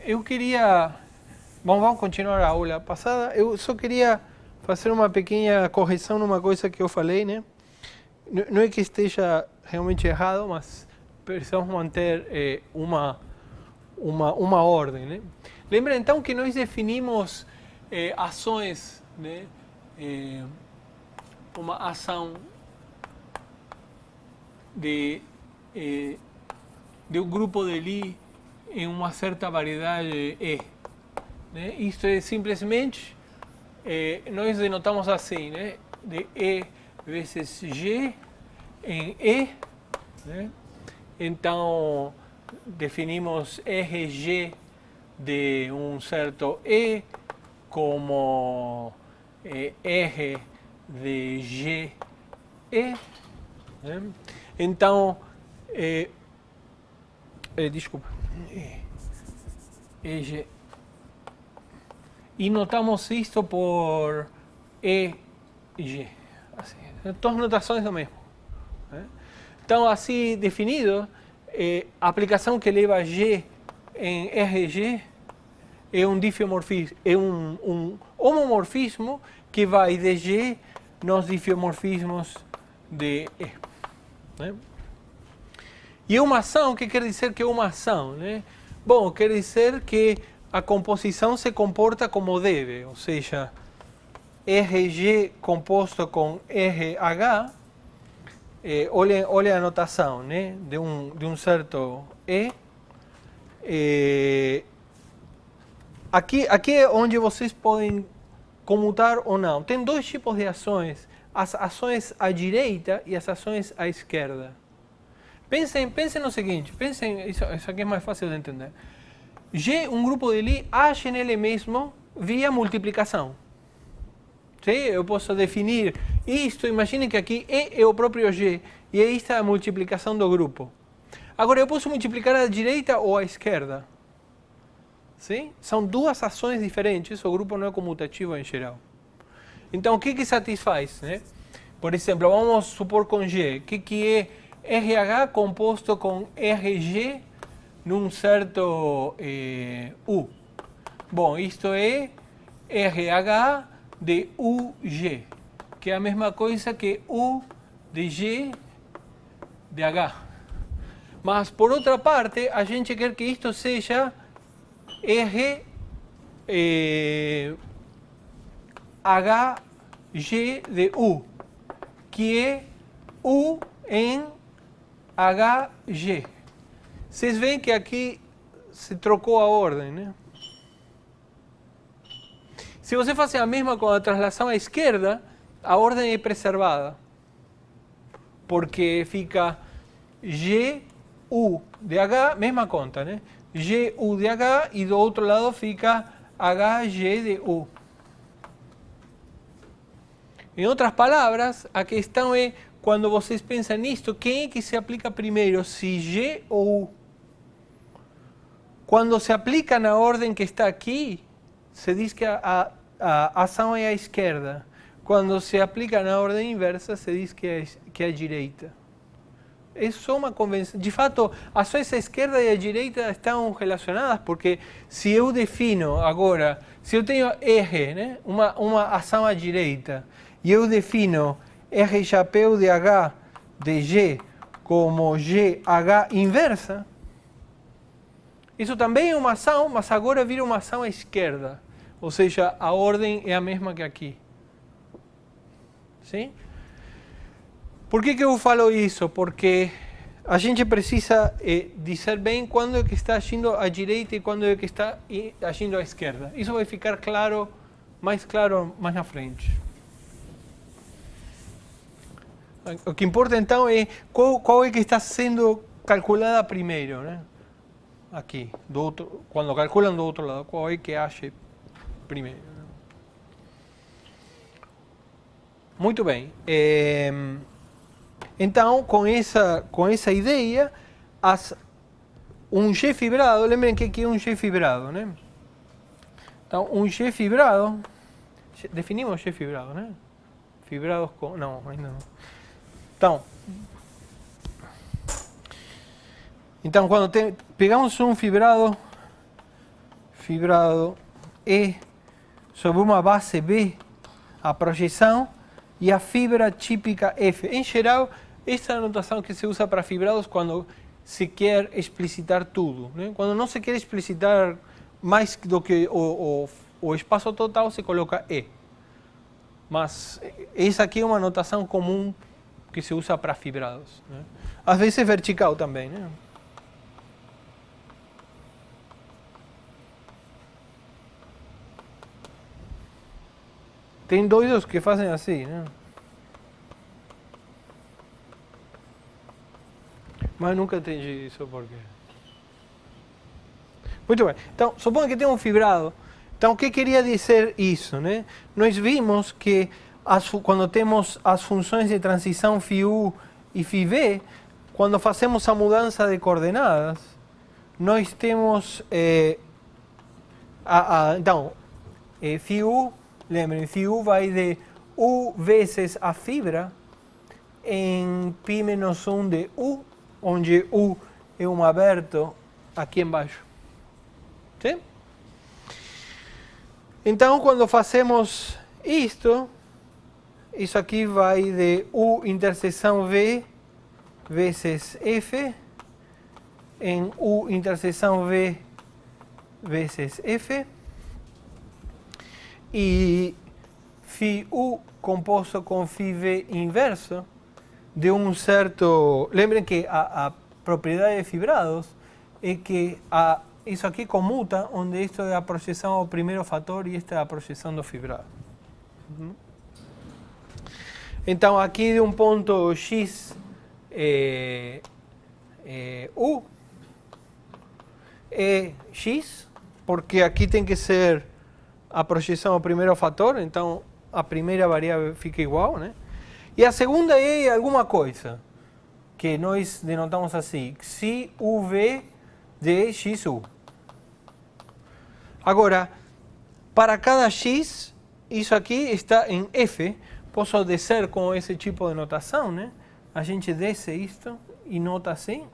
eu queria... Vamos continuar a aula passada. Eu só queria fazer uma pequena correção numa coisa que eu falei, né? Não é que esteja realmente errado, mas precisamos manter uma ordem, né? Lembra então que nós definimos ações, né? Uma ação de um grupo de Lie em uma certa variedade E. Né? Isto é simplesmente, nós denotamos assim, né? De E vezes G em E. Né? Então, definimos RG de um certo E como R de G E. Né? Então, desculpa, EG. E notamos isto por EG. Assim, todas notações do mesmo. Né? Então, assim definido, a aplicação que leva G em RG é um difiomorfismo, é um homomorfismo que vai de G nos difiomorfismos de E. Né? E uma ação, o que quer dizer que é uma ação? Né? Bom, quer dizer que a composição se comporta como deve, ou seja, RG composto com RH, olha a notação, né? de um certo E. Aqui é onde vocês podem comutar ou não. Tem dois tipos de ações, as ações à direita e as ações à esquerda. Pensem no seguinte, isso aqui é mais fácil de entender. G, um grupo de Lie, age nele mesmo via multiplicação. Sim? Eu posso definir isto, imaginem que aqui E é o próprio G, e esta é a multiplicação do grupo. Agora, eu posso multiplicar à direita ou à esquerda. Sim? São duas ações diferentes, o grupo não é comutativo em geral. Então, o que satisfaz? Né? Por exemplo, vamos supor com G, que é RH composto com RG num certo U. Bom, isto é RH de UG, que é a mesma coisa que U de G de H. Mas, por outra parte, a gente quer que isto seja R HG de U, que é U em HG. Vocês veem que aqui se trocou a ordem, né? Se você fazer a mesma com a translação à esquerda, a ordem é preservada. Porque fica GU de H, mesma conta, né? GU de H e do outro lado fica HG de U. Em outras palavras, a questão é, quando vocês pensam nisto, quem é que se aplica primeiro, se G ou U? Quando se aplica na ordem que está aqui, se diz que a ação é à esquerda. Quando se aplica na ordem inversa, se diz que é à direita. É só uma convenção. De fato, ações à esquerda e à direita estão relacionadas, porque se eu defino agora, se eu tenho R, né, uma ação à direita, e eu defino R chapéu de H de G como GH inversa, isso também é uma ação, mas agora vira uma ação à esquerda. Ou seja, a ordem é a mesma que aqui. Sim? Por que eu falo isso? Porque a gente precisa dizer bem quando é que está agindo à direita e quando é que está agindo à esquerda. Isso vai ficar claro mais na frente. O que importa então é qual é que está sendo calculada primeiro, né? Aqui, quando calculam do outro lado, qual é que age primeiro. Muito bem. Então, com essa ideia, um G fibrado, lembrem que aqui é um G fibrado, né? Então, um G fibrado, definimos G fibrado, né? Fibrados com... Não, ainda não. Então quando pegamos um fibrado fibrado E sobre uma base B, a projeção, e a fibra típica F. Em geral, esta é a notação que se usa para fibrados quando se quer explicitar tudo, né? Quando não se quer explicitar mais do que o espaço total, se coloca E. Mas essa aqui é uma notação comum que se usa para fibrados, né? Às vezes vertical também, né? Tem doidos que fazem assim, né? Mas nunca entendi isso por quê. Muito bem. Então, suponha que tem um fibrado. Então, o que queria dizer isso, né? Nós vimos que quando temos as funções de transição φu e φv, quando fazemos a mudança de coordenadas, nós temos então, φu, lembrem, φu vai de u vezes a fibra em π menos 1 de u, onde u é um aberto aqui embaixo. Sim? Então, quando fazemos isto, isso aqui vai de u interseção v vezes f em u interseção v vezes f, e φu composto com φv inverso de um certo... Lembrem que a propriedade de fibrados é que isso aqui comuta, onde isto é a projeção ao primeiro fator e esta é a projeção do fibrado. Então, aqui de um ponto x u é x, porque aqui tem que ser a projeção ao primeiro fator, então a primeira variável fica igual, né? E a segunda é alguma coisa, que nós denotamos assim, xi uv de xu. Agora, para cada x, isso aqui está em f. Posso descer com esse tipo de notação, né? A gente desce isto e nota assim.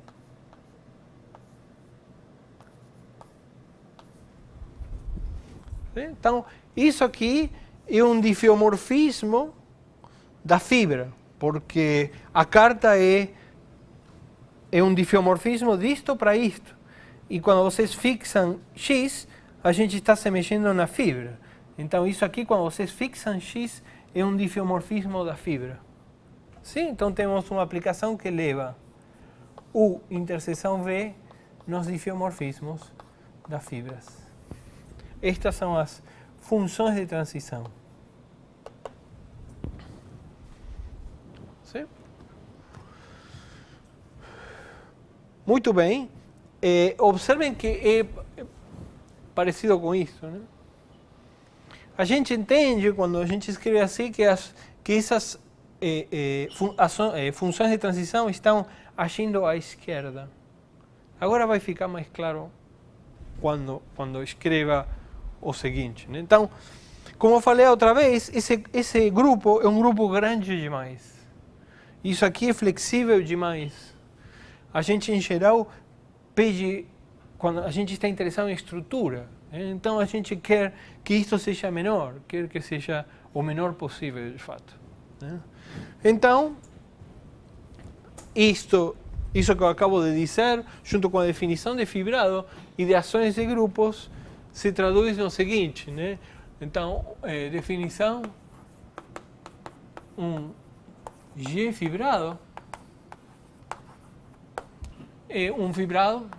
Então, isso aqui é um difiomorfismo da fibra, porque a carta é um difiomorfismo disto para isto. E quando vocês fixam x, a gente está se mexendo na fibra. Então, isso aqui, quando vocês fixam x, é um difiomorfismo da fibra. Sim? Então, temos uma aplicação que leva u interseção v nos difiomorfismos das fibras. Estas são as funções de transição. Sim? Muito bem. Observem que é parecido com isso, né? A gente entende, quando a gente escreve assim, que essas funções de transição estão agindo à esquerda. Agora vai ficar mais claro quando escreva o seguinte, né? Então, como eu falei outra vez, esse grupo é um grupo grande demais. Isso aqui é flexível demais. A gente, em geral, pede, quando a gente está interessado em estrutura, né? Então a gente quer que isto seja menor, quer que seja o menor possível, de fato, né? Então, isso que eu acabo de dizer, junto com a definição de fibrado e de ações de grupos, se traduz no seguinte, né? Então, definição, G fibrado é um fibrado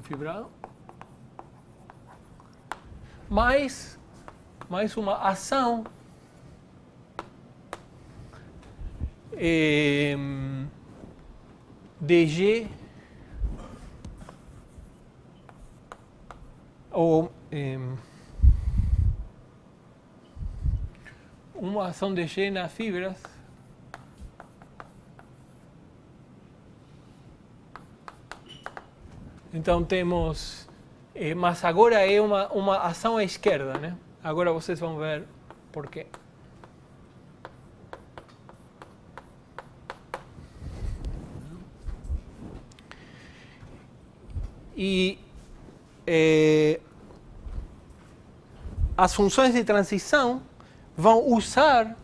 fibrado mais uma ação DG ou uma ação DG nas fibras Então temos, mas agora é uma ação à esquerda, né? Agora vocês vão ver por quê. E as funções de transição vão usar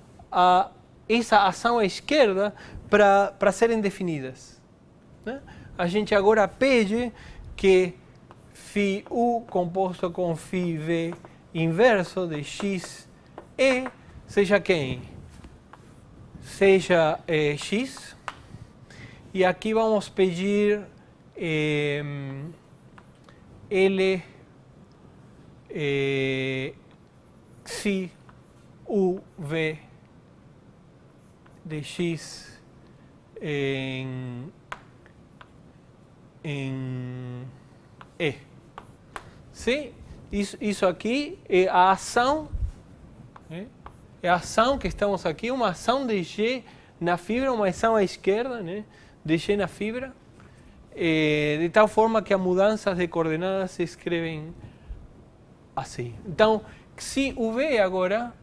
essa ação à esquerda para serem definidas, né? A gente agora pede que φu composto com φv inverso de x e seja quem? Seja x. E aqui vamos pedir L xi u v de x em E. Sim? Isso aqui é a ação, né? É a ação que estamos aqui, uma ação de G na fibra, uma ação à esquerda, né? De G na fibra, de tal forma que as mudanças de coordenadas se escrevem assim. Então, xi u v agora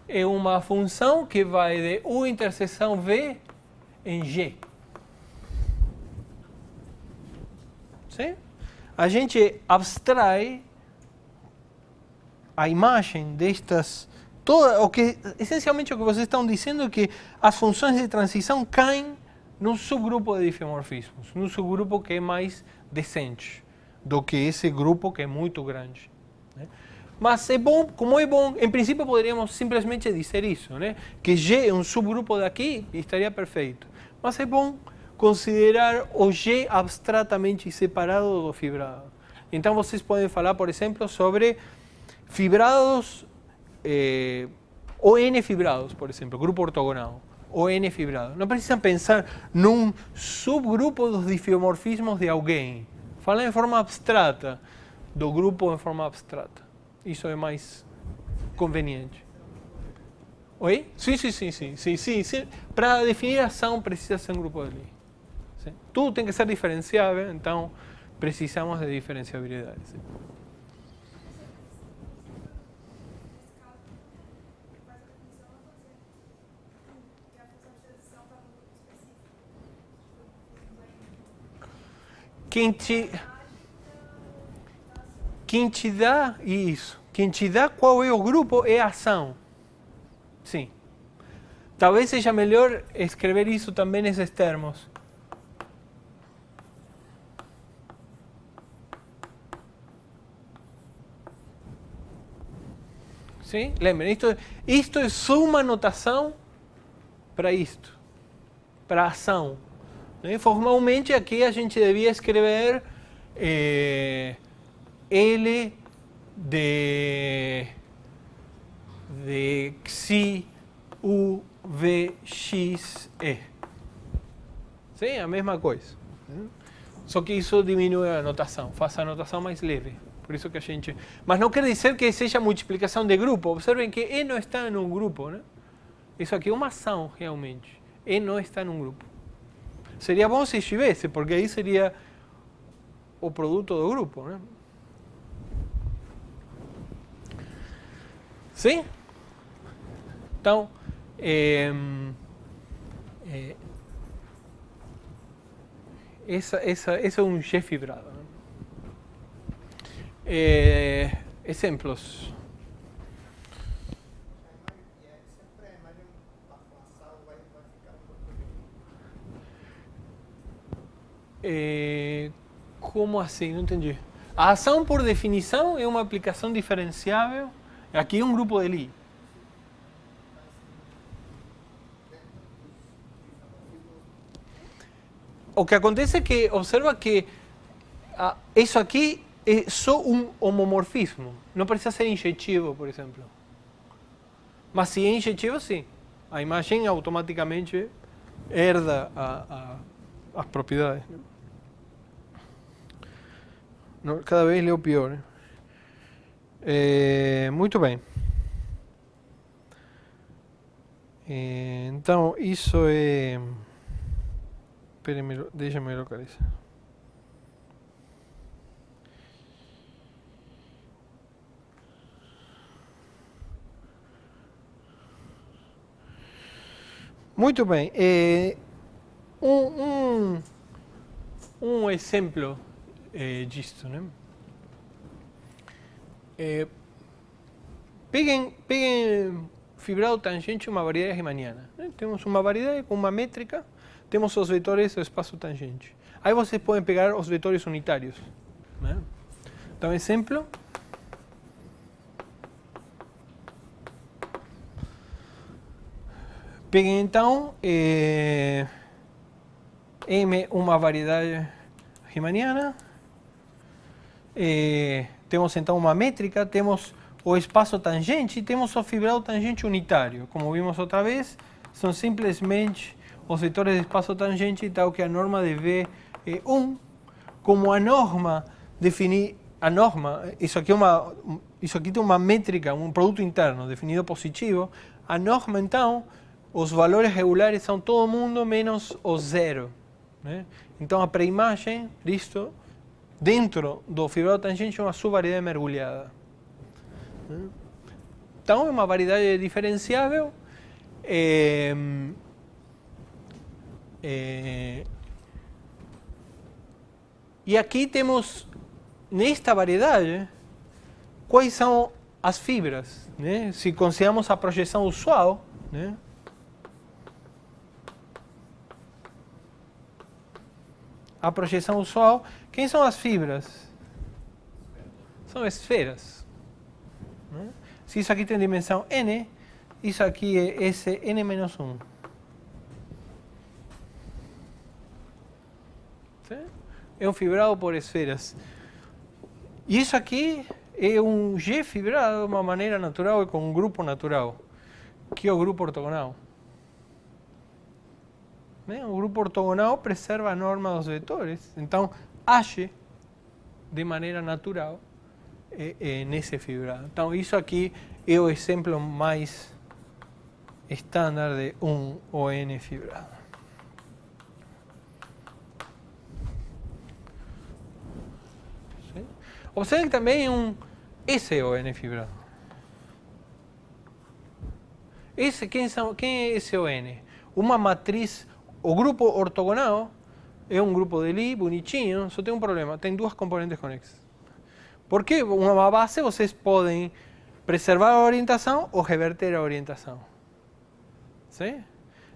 é uma função que vai de U interseção V em G. Sim? A gente abstrai a imagem destas... essencialmente o que vocês estão dizendo é que as funções de transição caem num subgrupo de difeomorfismos, num subgrupo que é mais decente do que esse grupo que é muito grande, né? Mas é bom, como é bom, em princípio poderíamos simplesmente dizer isso, né? Que G é um subgrupo daqui e estaria perfeito. Mas é bom considerar o G abstratamente separado do fibrado. Então vocês podem falar, por exemplo, sobre fibrados, ou N fibrados, por exemplo, grupo ortogonal, ou N fibrado. Não precisam pensar num subgrupo dos difeomorfismos de alguém. Fala em forma abstrata, do grupo em forma abstrata. Isso é mais conveniente. Oi? Sim. Para definir a ação precisa ser um grupo de Lie. Sim? Tudo tem que ser diferenciável, então precisamos de diferenciabilidade. Sim? Quem te dá isso, quem te dá qual é o grupo é a ação. Sim. Talvez seja melhor escrever isso também nesses termos. Sim? Lembrem, isto é só uma notação para isto, para a ação. Né? Formalmente aqui a gente devia escrever L de xi u v x e. Sim, a mesma coisa. Só que isso diminui a notação, faz a notação mais leve. Por isso que a gente... Mas não quer dizer que seja multiplicação de grupo. Observem que E não está em um grupo, né? Isso aqui é uma ação, realmente. E não está em um grupo. Seria bom se estivesse, porque aí seria o produto do grupo, né? Sim? Então, esse é um G fibrado. Né? Exemplos. Como assim? Não entendi. A ação, por definição, é uma aplicação diferenciável. Aqui é um grupo de Lie. O que acontece é que, observa que isso aqui é só um homomorfismo. Não precisa ser injetivo, por exemplo. Mas se é injetivo, sim. A imagem automaticamente herda as propriedades. Cada vez leo pior. Né? Muito bem. Então, isso é... Espere, deixa-me localizar. Muito bem. exemplo disso, né? Peguem fibrado tangente uma variedade riemanniana, né? Temos uma variedade com uma métrica, temos os vetores do espaço tangente. Aí vocês podem pegar os vetores unitários, né? Então, exemplo. Peguem então M uma variedade riemanniana. Temos então uma métrica, temos o espaço tangente e temos o fibrado tangente unitário. Como vimos outra vez, são simplesmente os vetores de espaço tangente, tal que a norma de V é 1. Como a norma definir a norma, isso aqui tem uma métrica, um produto interno definido positivo. A norma então, os valores regulares são todo mundo menos o zero, né? Então a pré-imagem disto dentro do fibrado tangente é uma subvariedade mergulhada. Então é uma variedade diferenciável. E aqui temos, nesta variedade, quais são as fibras, né? Se consideramos a projeção usual, né? A projeção usual, quem são as fibras? São esferas, né? Se isso aqui tem dimensão n, isso aqui é esse n-1. É um fibrado por esferas. E isso aqui é um G fibrado de uma maneira natural e com um grupo natural, que é o grupo ortogonal. O grupo ortogonal preserva a norma dos vetores, então age de maneira natural nesse fibrado. Então isso aqui é o exemplo mais estándar de um ON fibrado. Observen que também um SON fibrado. Quem é SON? Uma matriz, o grupo ortogonal é um grupo de Lie bonitinho, só tem um problema, tem duas componentes conexas. Porque uma base vocês podem preservar a orientação ou reverter a orientação. Sim?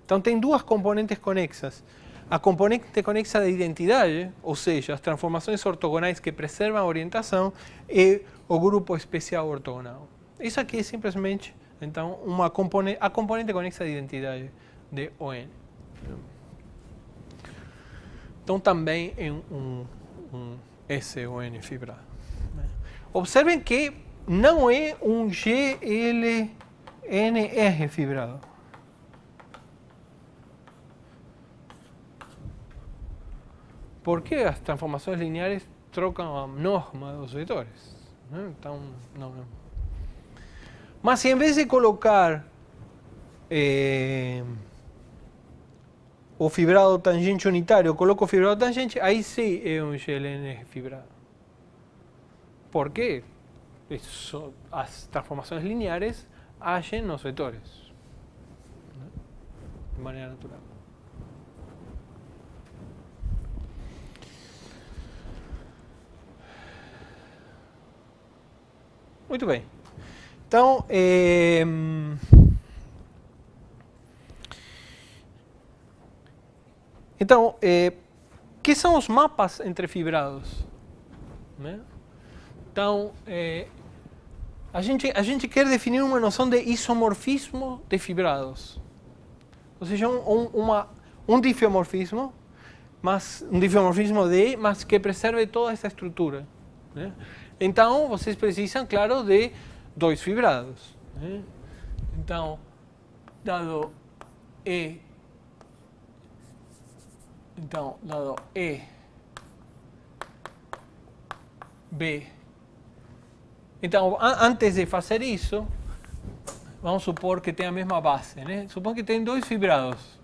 Então tem duas componentes conexas. A componente conexa de identidade, ou seja, as transformações ortogonais que preservam a orientação, e o grupo especial ortogonal. Isso aqui é simplesmente, então, a componente conexa de identidade de ON. Então também é um SON fibrado. Observem que não é um GLNR fibrado. Porque as transformações lineares trocam a norma dos vetores, né? Então, não. Mas se em vez de colocar o fibrado tangente unitário, coloco o fibrado tangente, aí sim é um GLN fibrado. Por quê? As transformações lineares agem nos vetores, né? De maneira natural. Muito bem. Então, que são os mapas entre fibrados? Né? Então, a gente quer definir uma noção de isomorfismo de fibrados. Ou seja, um difiomorfismo, mas que preserve toda essa estrutura, né? Então, vocês precisam, claro, de dois fibrados, né? Então, dado E, B. Então, antes de fazer isso, vamos supor que tem a mesma base, né? Supõe que tem dois fibrados.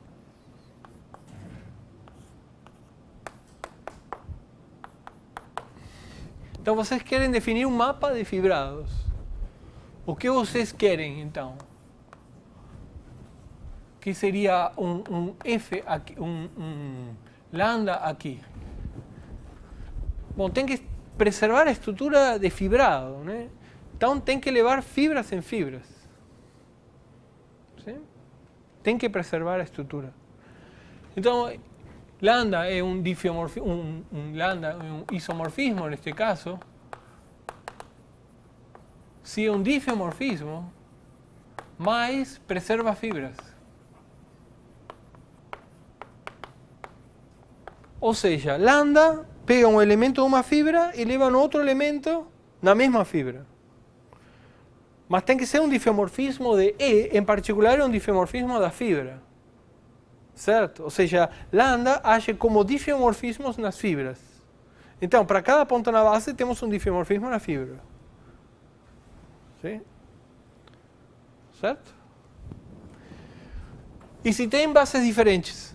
Então, vocês querem definir um mapa de fibrados. O que vocês querem, então? Que seria um F aqui, um lambda aqui. Bom, tem que preservar a estrutura de fibrado, né? Então tem que levar fibras em fibras. ¿Sí? Tem que preservar a estrutura. Então, lambda é um isomorfismo neste caso. Se é um difeomorfismo, mas preserva fibras. Ou seja, lambda pega um elemento de uma fibra e leva no outro elemento na mesma fibra. Mas tem que ser um difeomorfismo de E, em particular é um difeomorfismo da fibra. Certo? Ou seja, lambda age como difeomorfismos nas fibras. Então, para cada ponto na base, temos um difeomorfismo na fibra. Sim? Certo? E se tem bases diferentes?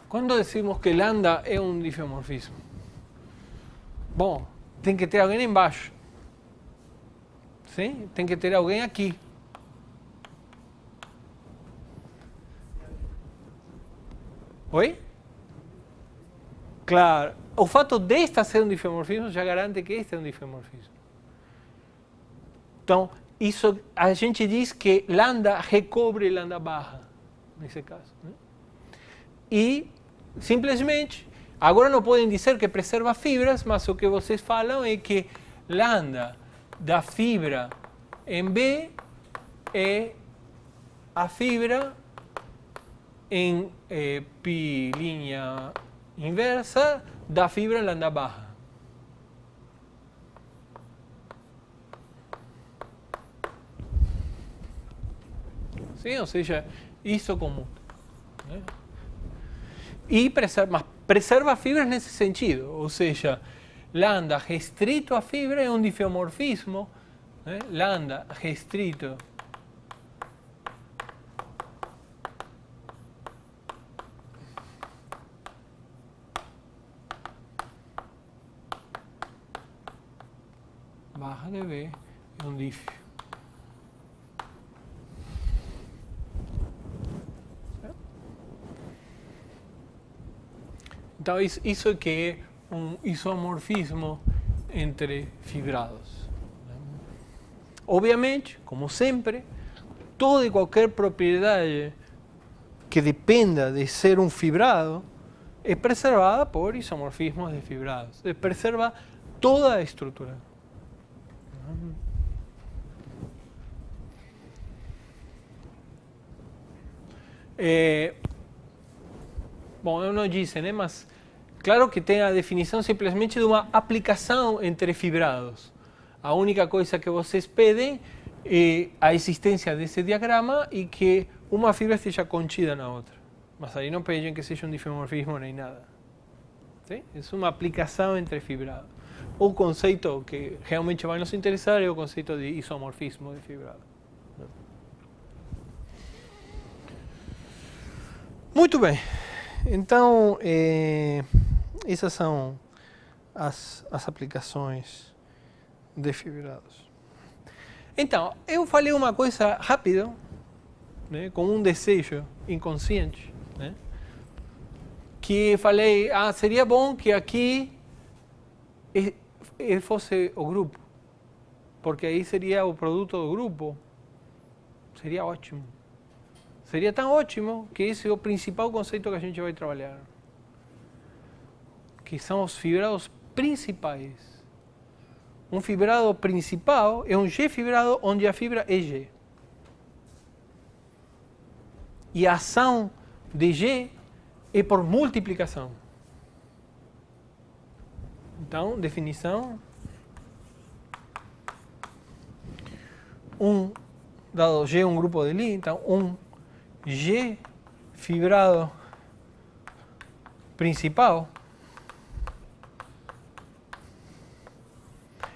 Quando decimos que lambda é um difeomorfismo? Bom, tem que ter alguém embaixo. Sim? Tem que ter alguém aqui. Oi? Claro. O fato de esta ser um difeomorfismo já garante que este é um difeomorfismo. Então, isso a gente diz que lambda recobre lambda barra, nesse caso. Né? E, simplesmente, agora não podem dizer que preserva fibras, mas o que vocês falam é que lambda da fibra em B é a fibra em pi linha inversa da fibra em lambda barra. Sim, ou seja, isso comum. Né? E preserva fibras nesse sentido, ou seja, lambda restrito à fibra é um difeomorfismo, né? Lambda restrito barra de B é um dif. Então, isso é que é um isomorfismo entre fibrados. Obviamente, como sempre, toda e qualquer propriedade que dependa de ser um fibrado é preservada por isomorfismos de fibrados. Preserva toda a estrutura. Bom, eu não disse, né? Mas claro que tem a definição simplesmente de uma aplicação entre fibrados. A única coisa que vocês pedem é a existência desse diagrama e que uma fibra esteja contida na outra. Mas aí não pedem que seja um difeomorfismo nem nada. Sim? É uma aplicação entre fibrados. O conceito que realmente vai nos interessar é o conceito de isomorfismo de fibrado. Muito bem. Então, essas são as aplicações de fibrados. Então, eu falei uma coisa rápida, né, com um desejo inconsciente, né, que falei, seria bom que aqui fosse o grupo, porque aí seria o produto do grupo, seria ótimo. Seria tão ótimo que esse é o principal conceito que a gente vai trabalhar, que são os fibrados principais. Um fibrado principal é um G fibrado onde a fibra é G. E a ação de G é por multiplicação. Então, definição. Dado G um grupo de Lie, então G fibrado principal.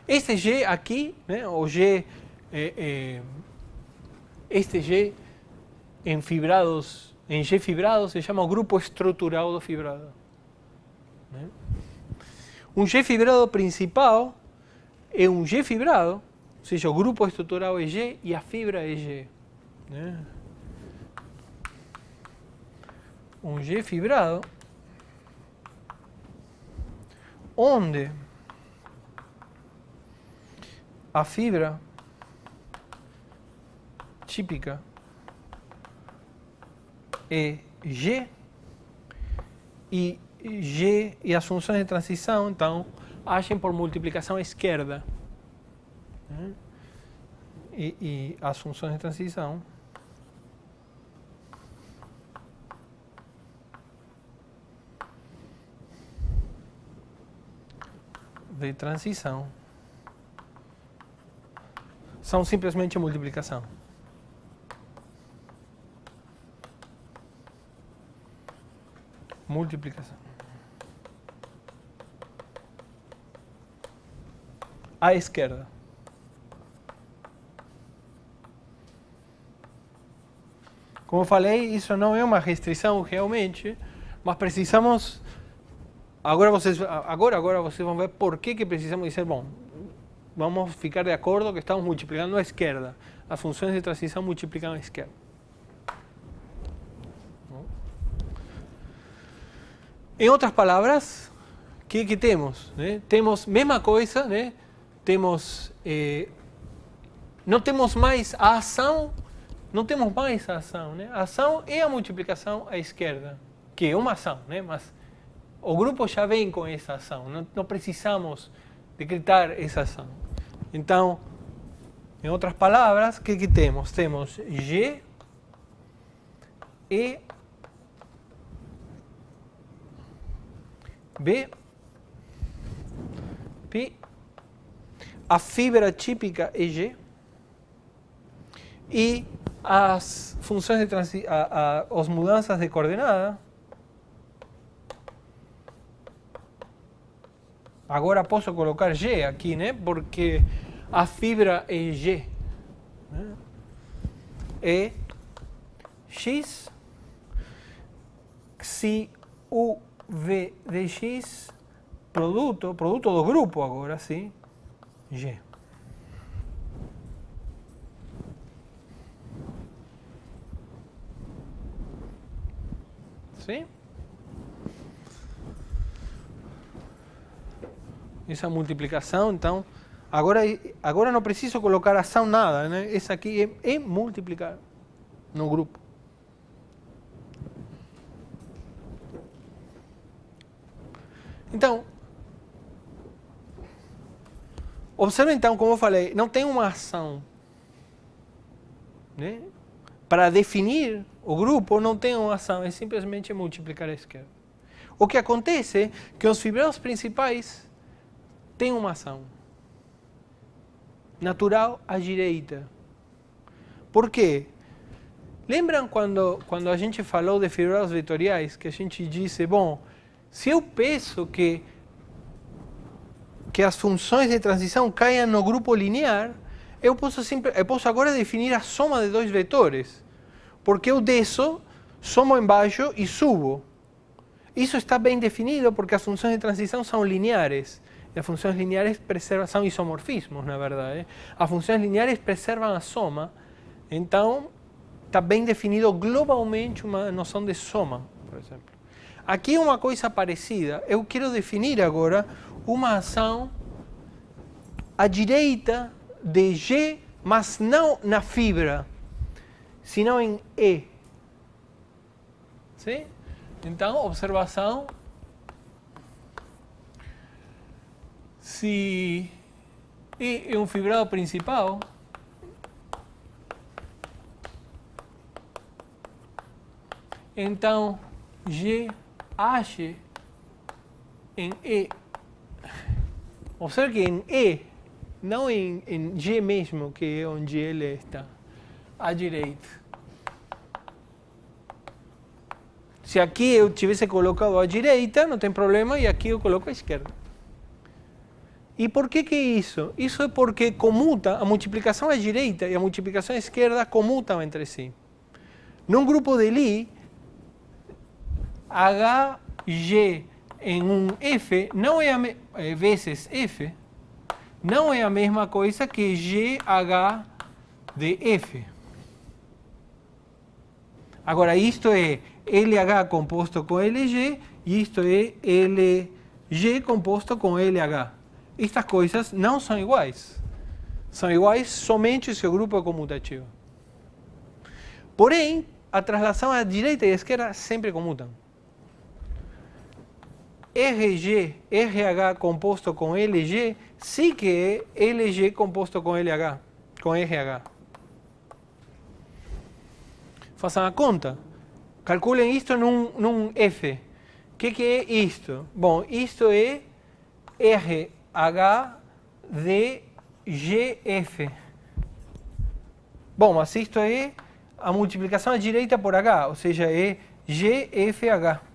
Este G aqui, né, o G, este G em G fibrado se chama o grupo estrutural do fibrado. Um G fibrado principal é um G fibrado Ou seja, o grupo estrutural é G e a fibra é G. Né? Um G fibrado, onde a fibra típica é G e G e as funções de transição, então, agem por multiplicação à esquerda. Né? E as funções de transição são simplesmente multiplicação. À esquerda. Como eu falei, isso não é uma restrição realmente, mas precisamos. Agora vocês vão ver por que precisamos dizer, bom, vamos ficar de acordo que estamos multiplicando à esquerda. As funções de transição multiplicam à esquerda. Em outras palavras, o que temos? Né? Temos a mesma coisa, né? Não temos mais a ação, né? A ação é a multiplicação à esquerda, que é uma ação, né? Mas o grupo já vem com essa ação, não precisamos decretar essa ação. Então, em outras palavras, o que temos? Temos G e B, P, a fibra típica é G e as funções de transição, as mudanças de coordenada. Agora posso colocar G aqui, né? Porque a fibra é G. Né? É X se o V de X, produto do grupo agora, sim, G. Sim? Essa multiplicação, então, agora não preciso colocar ação nada, né? Essa aqui é multiplicar no grupo. Então, observe então, como eu falei, não tem uma ação. Né? Para definir o grupo, não tem uma ação, é simplesmente multiplicar à esquerda. O que acontece é que os fibrados principais têm uma ação natural à direita. Por quê? Lembram quando a gente falou de fibrados vetoriais, que a gente disse, bom, se eu penso que as funções de transição caiam no grupo linear, eu posso agora definir a soma de dois vetores. Porque eu desço, somo embaixo e subo. Isso está bem definido porque as funções de transição são lineares. E as funções lineares são isomorfismos, na verdade. As funções lineares preservam a soma. Então, está bem definido globalmente uma noção de soma, por exemplo. Aqui uma coisa parecida. Eu quero definir agora uma ação à direita de G, mas não na fibra, senão em E. Sim? Então, observação. Se E é um fibrado principal, então G age em E. Observe que em E, não em G mesmo, que é onde ele está, à direita. Se aqui eu tivesse colocado à direita, não tem problema, e aqui eu coloco à esquerda. E por que é isso? Isso é porque comuta, a multiplicação à direita e a multiplicação à esquerda comutam entre si. Num grupo de Lie, HG em um F não é vezes F, não é a mesma coisa que GH de F. Agora, isto é LH composto com LG e isto é LG composto com LH. Estas coisas não são iguais. São iguais somente se o grupo é comutativo. Porém, a translação à direita e à esquerda sempre comutam. RG, RH composto com LG, sim que é LG composto com LH, com RH. Façam a conta. Calculem isto num F. O que é isto? Bom, isto é RH de GF. Bom, mas isto é a multiplicação à direita por H, ou seja, é GFH.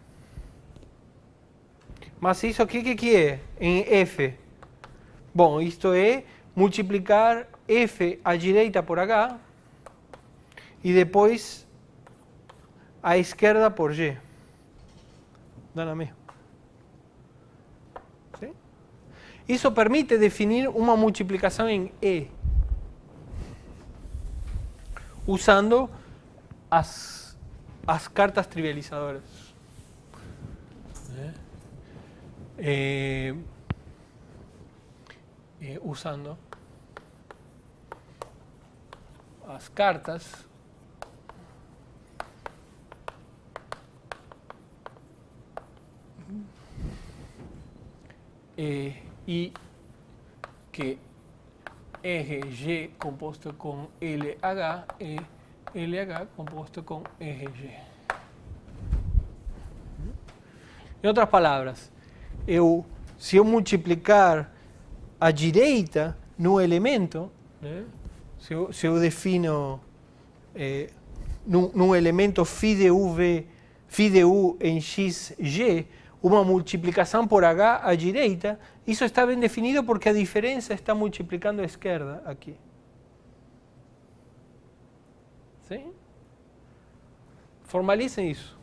Mas isso aqui, o que é em F? Bom, isto é multiplicar F à direita por H e depois à esquerda por G. Dá na mesma. ¿Sí? Isso permite definir uma multiplicação em E, usando as cartas trivializadoras. Usando as cartas y que eje Y composto con LH es LH composto con eje Y. Em outras palavras, se eu multiplicar à direita no elemento, né, se eu defino num elemento φ de U em XG, uma multiplicação por H à direita, isso está bem definido porque a diferença está multiplicando à esquerda aqui. Sim? Formalizem isso.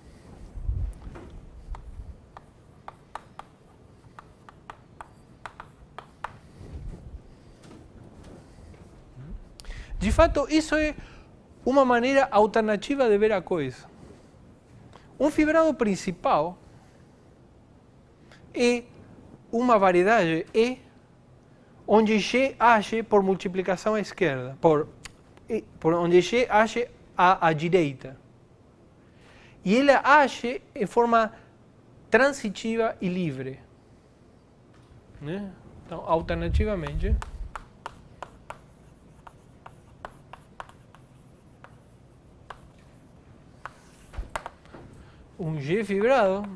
De fato, isso é uma maneira alternativa de ver a coisa. Um fibrado principal é uma variedade E onde G age por multiplicação à esquerda, onde G age à direita. E ele age em forma transitiva e livre. Né? Então, alternativamente, um G fibrado,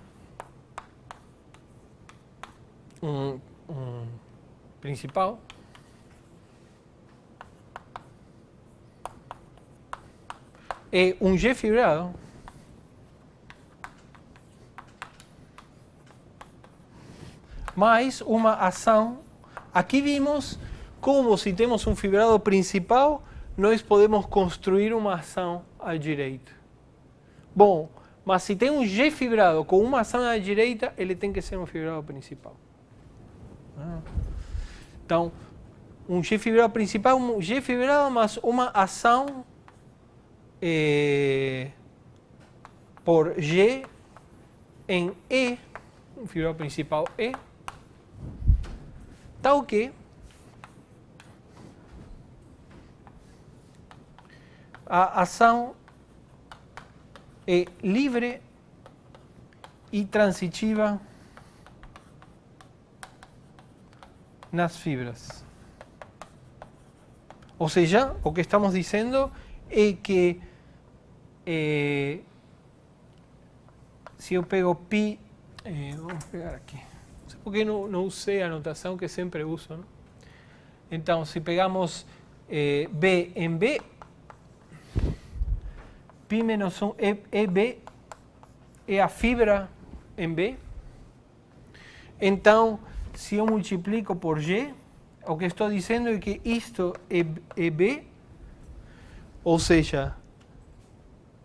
um principal, é um G fibrado mais uma ação. Aqui vimos como, se temos um fibrado principal, nós podemos construir uma ação à direita. Bom, mas se tem um G fibrado com uma ação à direita, ele tem que ser um fibrado principal. Então, um G fibrado principal, um G fibrado mais uma ação por G em E, um fibrado principal E, tal que a ação é livre e transitiva nas fibras. Ou seja, o que estamos dizendo é que se eu pego π, vamos pegar aqui, não sei por que não usei a notação que sempre uso, não? Então, se pegamos B em B, π menos 1 EB é a fibra em B. Então, se eu multiplico por G, o que estou dizendo é que isto é B, ou seja,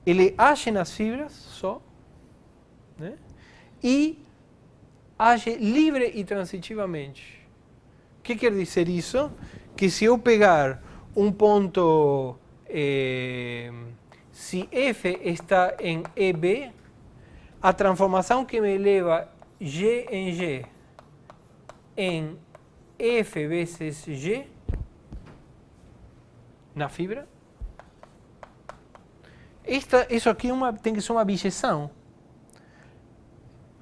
ele age nas fibras só, né? E age livre e transitivamente. que quer dizer isso? Que se eu pegar um ponto, se F está em EB, a transformação que me leva G em G em F vezes G na fibra, isso aqui tem que ser uma objeção.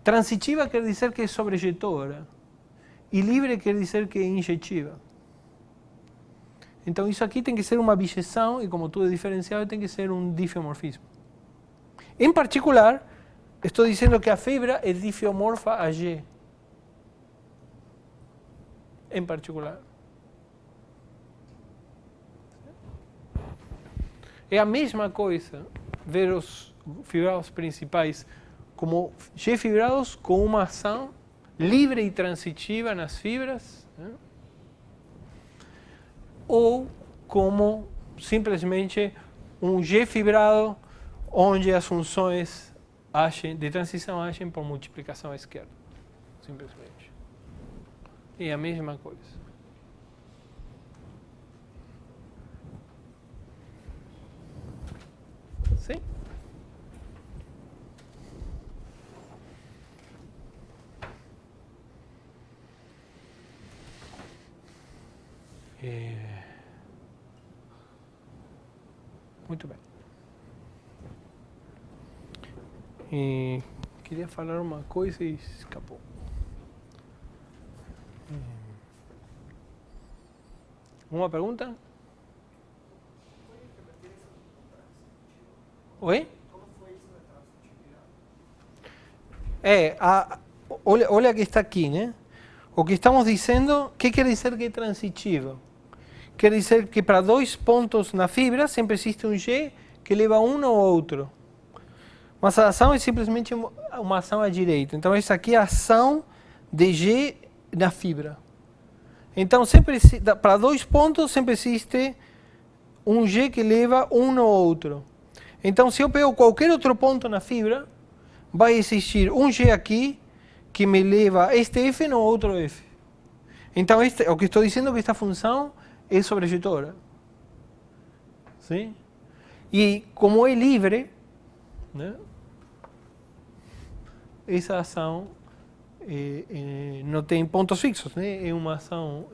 Transitiva quer dizer que é sobrejetora e livre quer dizer que é injetiva. Então isso aqui tem que ser uma objeção e como tudo é diferencial tem que ser um difiomorfismo. Em particular, estou dizendo que a fibra é difiomorfa a G. Em particular. É a mesma coisa ver os fibrados principais como G fibrados com uma ação livre e transitiva nas fibras, né? Ou como simplesmente um G fibrado onde as funções de transição agem por multiplicação à esquerda, simplesmente. É a mesma coisa. Sim? Muito bem. Queria falar uma coisa e escapou. Uma pergunta? Oi? Como foi isso da transitividade? Olha que está aqui, né? O que estamos dizendo, o que quer dizer que é transitivo? Quer dizer que para dois pontos na fibra sempre existe um G que leva um ao outro. Mas a ação é simplesmente uma ação à direita. Então, essa aqui é a ação de G na fibra. Então, sempre para dois pontos sempre existe um G que leva um ao outro. Então, se eu pego qualquer outro ponto na fibra, vai existir um G aqui que me leva a este F no outro F. Então, o que estou dizendo é que esta função é sobrejetora. Sim? E como é livre, né, essa ação não tem pontos fixos, né? É uma ação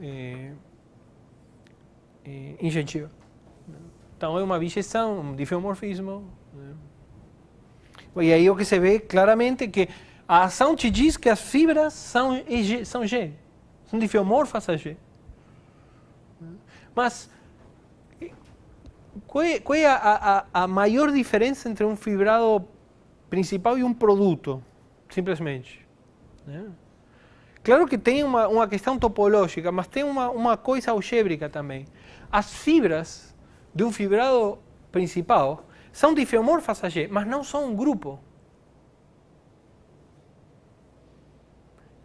injetiva. Então é uma bijeção, um difiomorfismo. Né? E aí o que se vê claramente é que a ação te diz que as fibras são G, são difiomorfas a G. Mas qual é a maior diferença entre um fibrado principal e um produto, simplesmente? Né? Claro que tem uma questão topológica, mas tem uma coisa algébrica também. As fibras de um fibrado principal são difiomorfas a G, mas não são um grupo.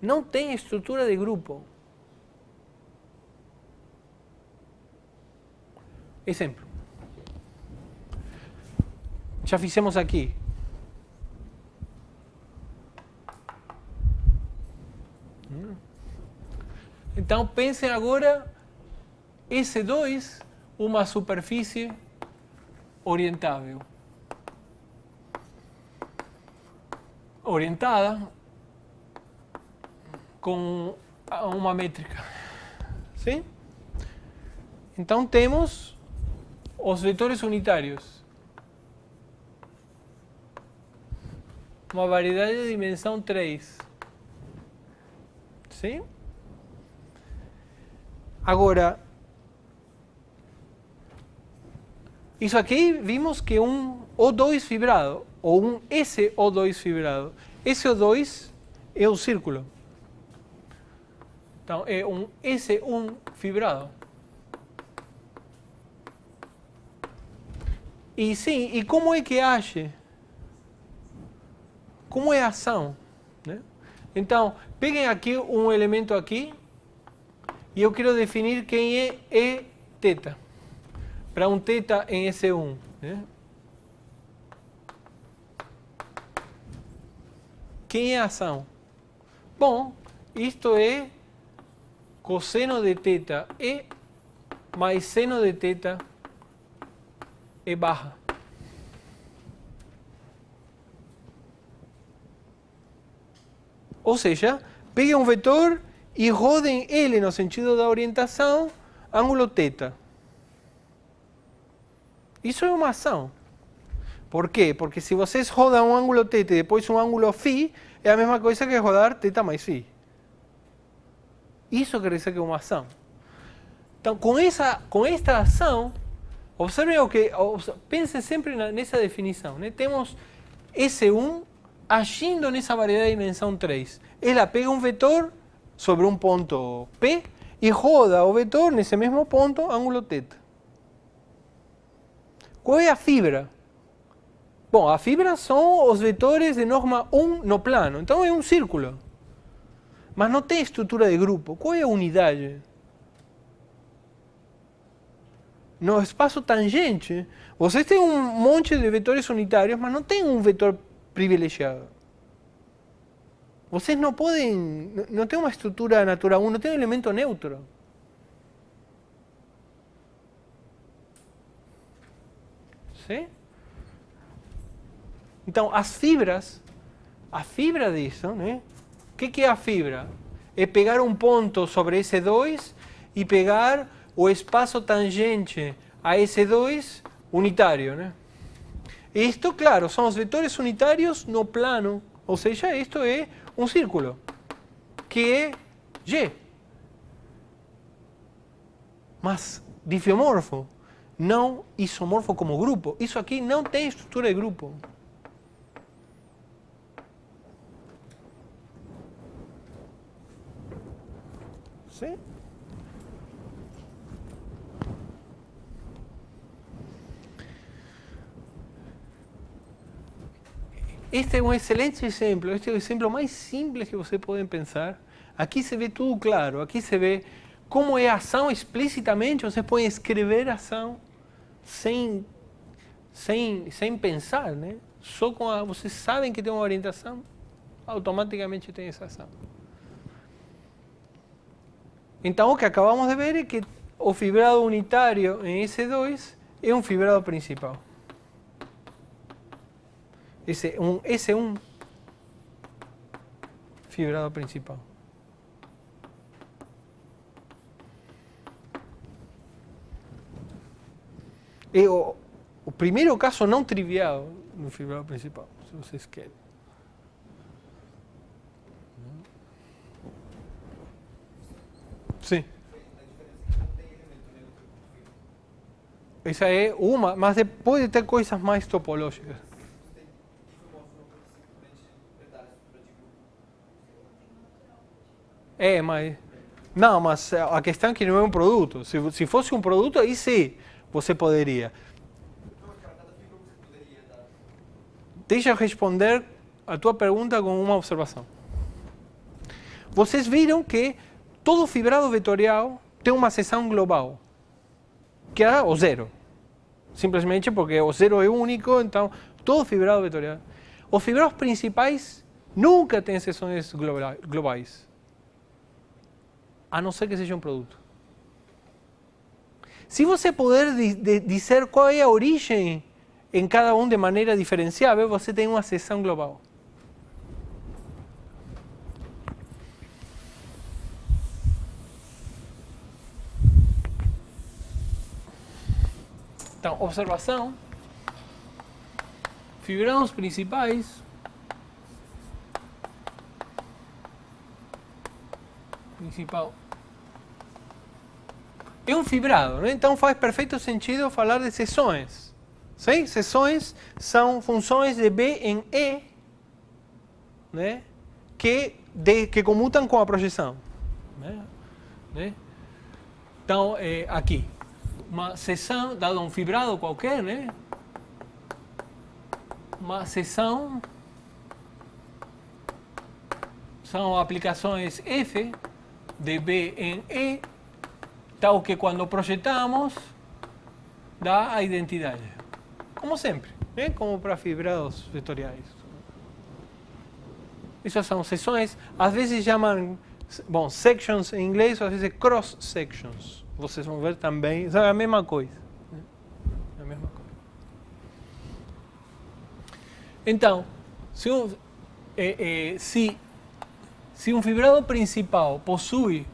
Não tem estrutura de grupo. Exemplo. Já fizemos aqui. Então pensem agora S2, uma superfície orientável. Orientada com uma métrica. Sim? Então temos os vetores unitários. Uma variedade de dimensão 3. Sim? Agora, isso aqui vimos que é um O2 fibrado, ou um SO2 fibrado. SO2 é o círculo. Então, é um S1 fibrado. E sim, e como é que age? Como é a ação? Né? Então, peguem aqui um elemento aqui, e eu quero definir quem é θ, para um θ em S1. Né? Quem é a ação? Bom, isto é cosseno de θ E mais seno de θ E barra. Ou seja, peguem um vetor e rodem ele no sentido da orientação, ângulo θ. Isso é uma ação. Por quê? Porque se vocês rodam um ângulo θ e depois um ângulo φ, é a mesma coisa que rodar θ mais φ. Isso quer dizer que é uma ação. Então, com esta ação, observem o que, pensem sempre nessa definição. Né? Temos S1 agindo nessa variedade de dimensão 3. Ela pega um vetor sobre um ponto P e roda o vetor nesse mesmo ponto, ângulo θ. Qual é a fibra? Bom, a fibra são os vetores de norma 1 no plano. Então é um círculo. Mas não tem estrutura de grupo. Qual é a unidade? No espaço tangente, vocês têm um monte de vetores unitários, mas não tem um vetor privilegiado. Vocês não podem, não tem uma estrutura natural 1, não tem um elemento neutro. Sim? Então, as fibras, a fibra disso, né? O que é a fibra? É pegar um ponto sobre S2 e pegar o espaço tangente a S2 unitário, né? Isto, claro, são os vetores unitários no plano, ou seja, isto é um círculo, que é G. Mas difiomorfo, não isomorfo como grupo. Isso aqui não tem estrutura de grupo. Sim? Este é um excelente exemplo, este é o exemplo mais simples que vocês podem pensar. Aqui se vê tudo claro, aqui se vê como é a ação explicitamente, vocês podem escrever a ação sem pensar, né? Só com vocês sabem que tem uma orientação, automaticamente tem essa ação. Então o que acabamos de ver é que o fibrado unitário em S2 é um fibrado principal. Esse é um fibrado principal. É o primeiro caso não trivial no fibrado principal, se vocês querem. Sim. Essa é uma, mas pode ter coisas mais topológicas. É, mas... Não, mas a questão é que não é um produto. Se fosse um produto, aí sim, você poderia. Deixa eu responder a tua pergunta com uma observação. Vocês viram que todo fibrado vetorial tem uma seção global, que é o zero. Simplesmente porque o zero é único, então todo fibrado vetorial. Os fibrados principais nunca têm seções globais, a não ser que seja um produto. Se você puder dizer qual é a origem em cada um de maneira diferenciável, você tem uma seção global. Então, observação. Fibrados principais. Principal. É um fibrado, né? Então faz perfeito sentido falar de seções. Sim? Seções são funções de B em E, né? que comutam com a projeção. Né? Então, aqui, uma seção, dado um fibrado qualquer, né? Uma seção são aplicações F de B em E, tal que quando projetamos dá a identidade. Como sempre, né? Como para fibrados vetoriais. Essas são seções, às vezes chamam Bom, sections em inglês, às vezes é cross sections. Vocês vão ver também, é a mesma coisa. É a mesma coisa. Então, se um fibrado principal possui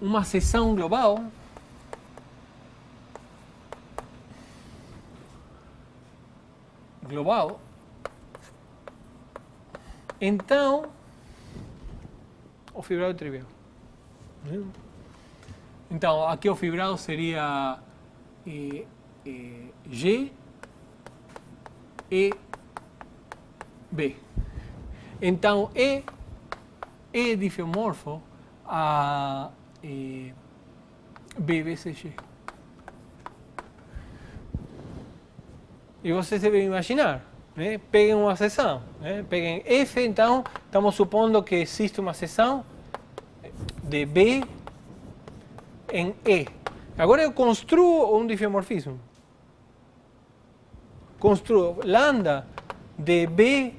uma seção global, então o fibrado é trivial. Então, aqui o fibrado seria G, E, B. Então, E é difiomorfo a B vezes G. E vocês devem imaginar, né? Peguem uma seção, né? Peguem F, então, estamos supondo que existe uma seção de B em E. Agora eu construo um difiomorfismo. Construo lambda de B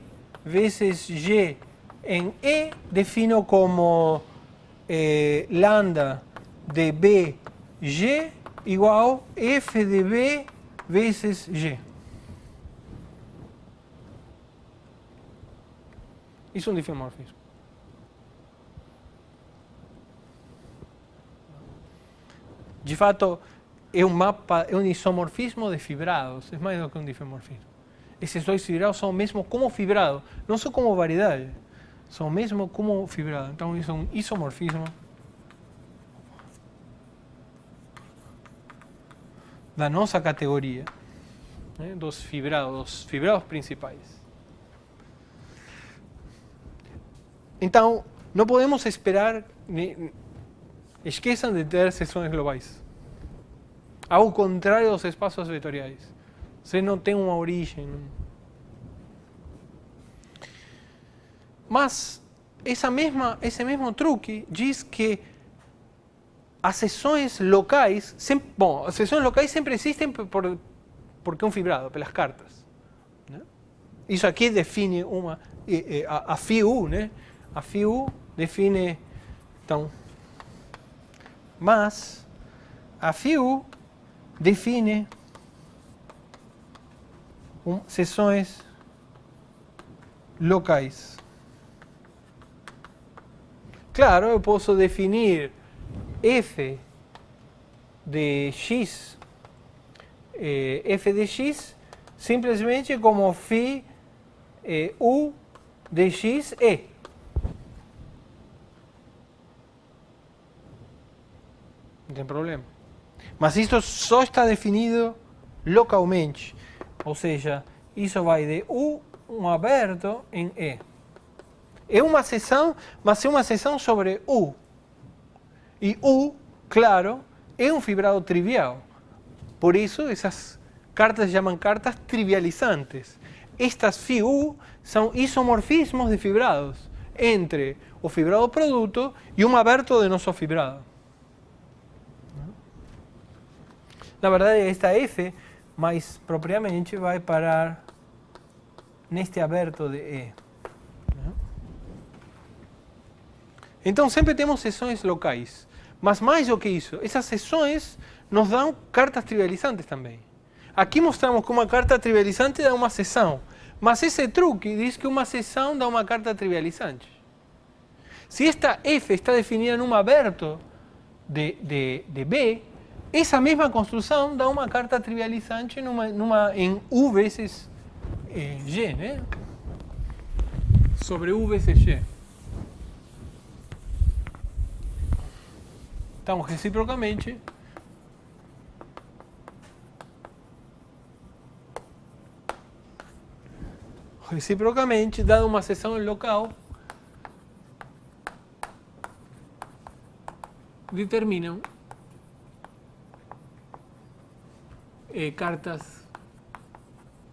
vezes G em E, defino como lambda de B G igual F de B vezes G. Isso é um difiomorfismo. De fato, é um mapa, é um isomorfismo de fibrados, é mais do que um difiomorfismo. Esses dois fibrados são mesmo como fibrado, não são como variedade, são mesmo como fibrado. Então, isso é um isomorfismo da nossa categoria, né, dos fibrados principais. Então, não podemos esperar, esqueçam de ter seções globais. Ao contrário dos espaços vetoriais. Você não tem uma origem. Mas esse mesmo truque diz que as seções locais, as seções locais sempre existem porque é um fibrado, pelas cartas. Né? Isso aqui define a φ(u), né? A φ(u) define, então, mas a φ(u) define seções locais. Claro, eu posso definir f de x, simplesmente como φ u de x e. Não tem problema. Mas isso só está definido localmente. Ou seja, isso vai de U, um aberto, em E. É uma seção, mas é uma seção sobre U. E U, claro, é um fibrado trivial. Por isso, essas cartas se chamam cartas trivializantes. Estas φ(u) são isomorfismos de fibrados entre o fibrado produto e um aberto de nosso fibrado. Na verdade, esta F, mais propriamente, vai parar neste aberto de E. Então, sempre temos seções locais. Mas mais do que isso, essas seções nos dão cartas trivializantes também. Aqui mostramos que uma carta trivializante dá uma seção. Mas esse truque diz que uma seção dá uma carta trivializante. Se esta F está definida num aberto de B, essa mesma construção dá uma carta trivializante em U vezes G, né? Sobre U vezes G. Então, reciprocamente, dada uma seção local, determinam cartas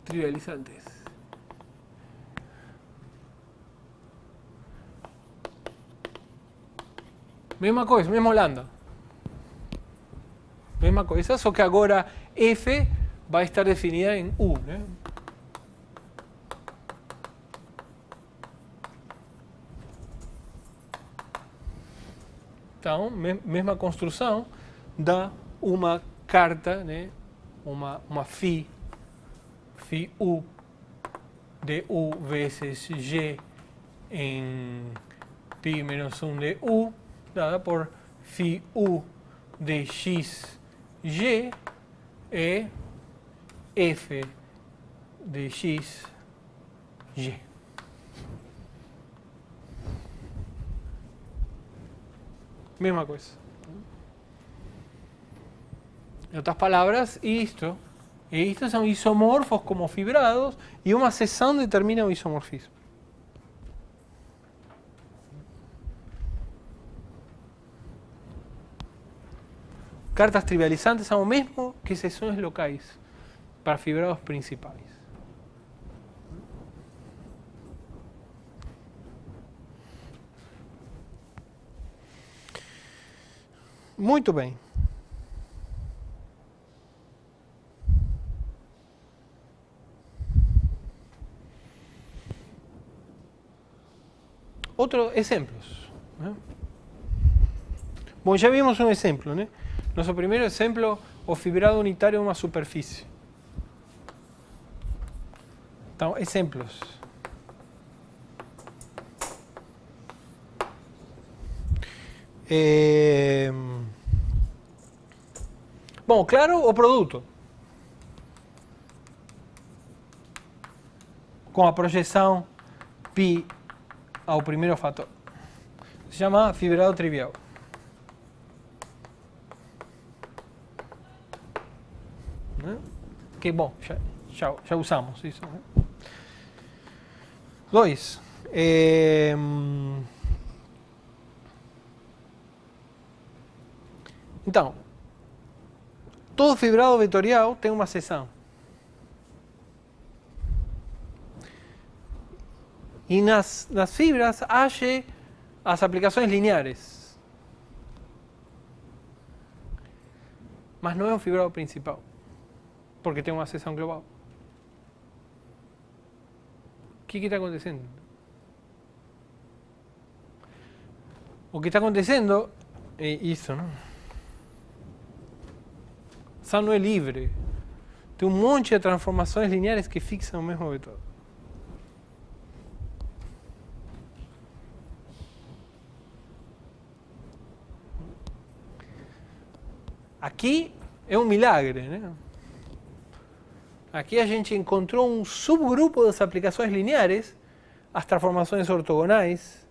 trivializantes. Mesma coisa, mesmo lambda. Mesma coisa, só que agora F vai estar definida em U, né? Então, mesma construção, dá uma carta, né? uma φ U de U vezes G em π menos 1 de U, dada por φ U de x G e F de x G. Mesma coisa. Em outras palavras, isto são isomorfos como fibrados e uma seção determina o isomorfismo. Cartas trivializantes são o mesmo que seções locais para fibrados principais. Muito bem. Outros exemplos. Né? Bom, já vimos um exemplo, né? Nosso primeiro exemplo, o fibrado unitário de uma superfície. Então, exemplos. Bom, claro, o produto. Com a projeção π ao primeiro fator. Se chama fibrado trivial. Né? Que bom, já usamos isso. Né? 2. Então, todo fibrado vetorial tem uma seção. E nas fibras ache as aplicações lineares. Mas não é um fibrado principal, porque tem uma seção global. O que está acontecendo? O que está acontecendo é isso, não? Só não é livre. Tem um monte de transformações lineares que fixam o mesmo vetor. Aqui é um milagre, né? Aqui a gente encontrou um subgrupo das aplicações lineares, as transformações ortogonais,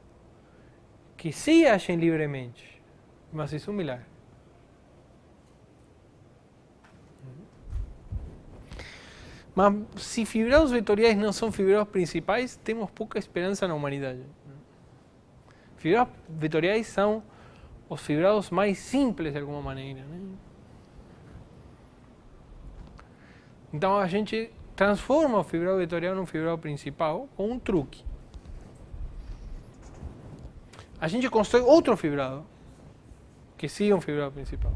que se agem livremente, mas isso é um milagre. Mas se fibrados vetoriais não são fibrados principais, temos pouca esperança na humanidade. Fibrados vetoriais são os fibrados mais simples de alguma maneira. Né? Então a gente transforma o fibrado vetorial num fibrado principal com um truque. A gente constrói outro fibrado, que sim é um fibrado principal.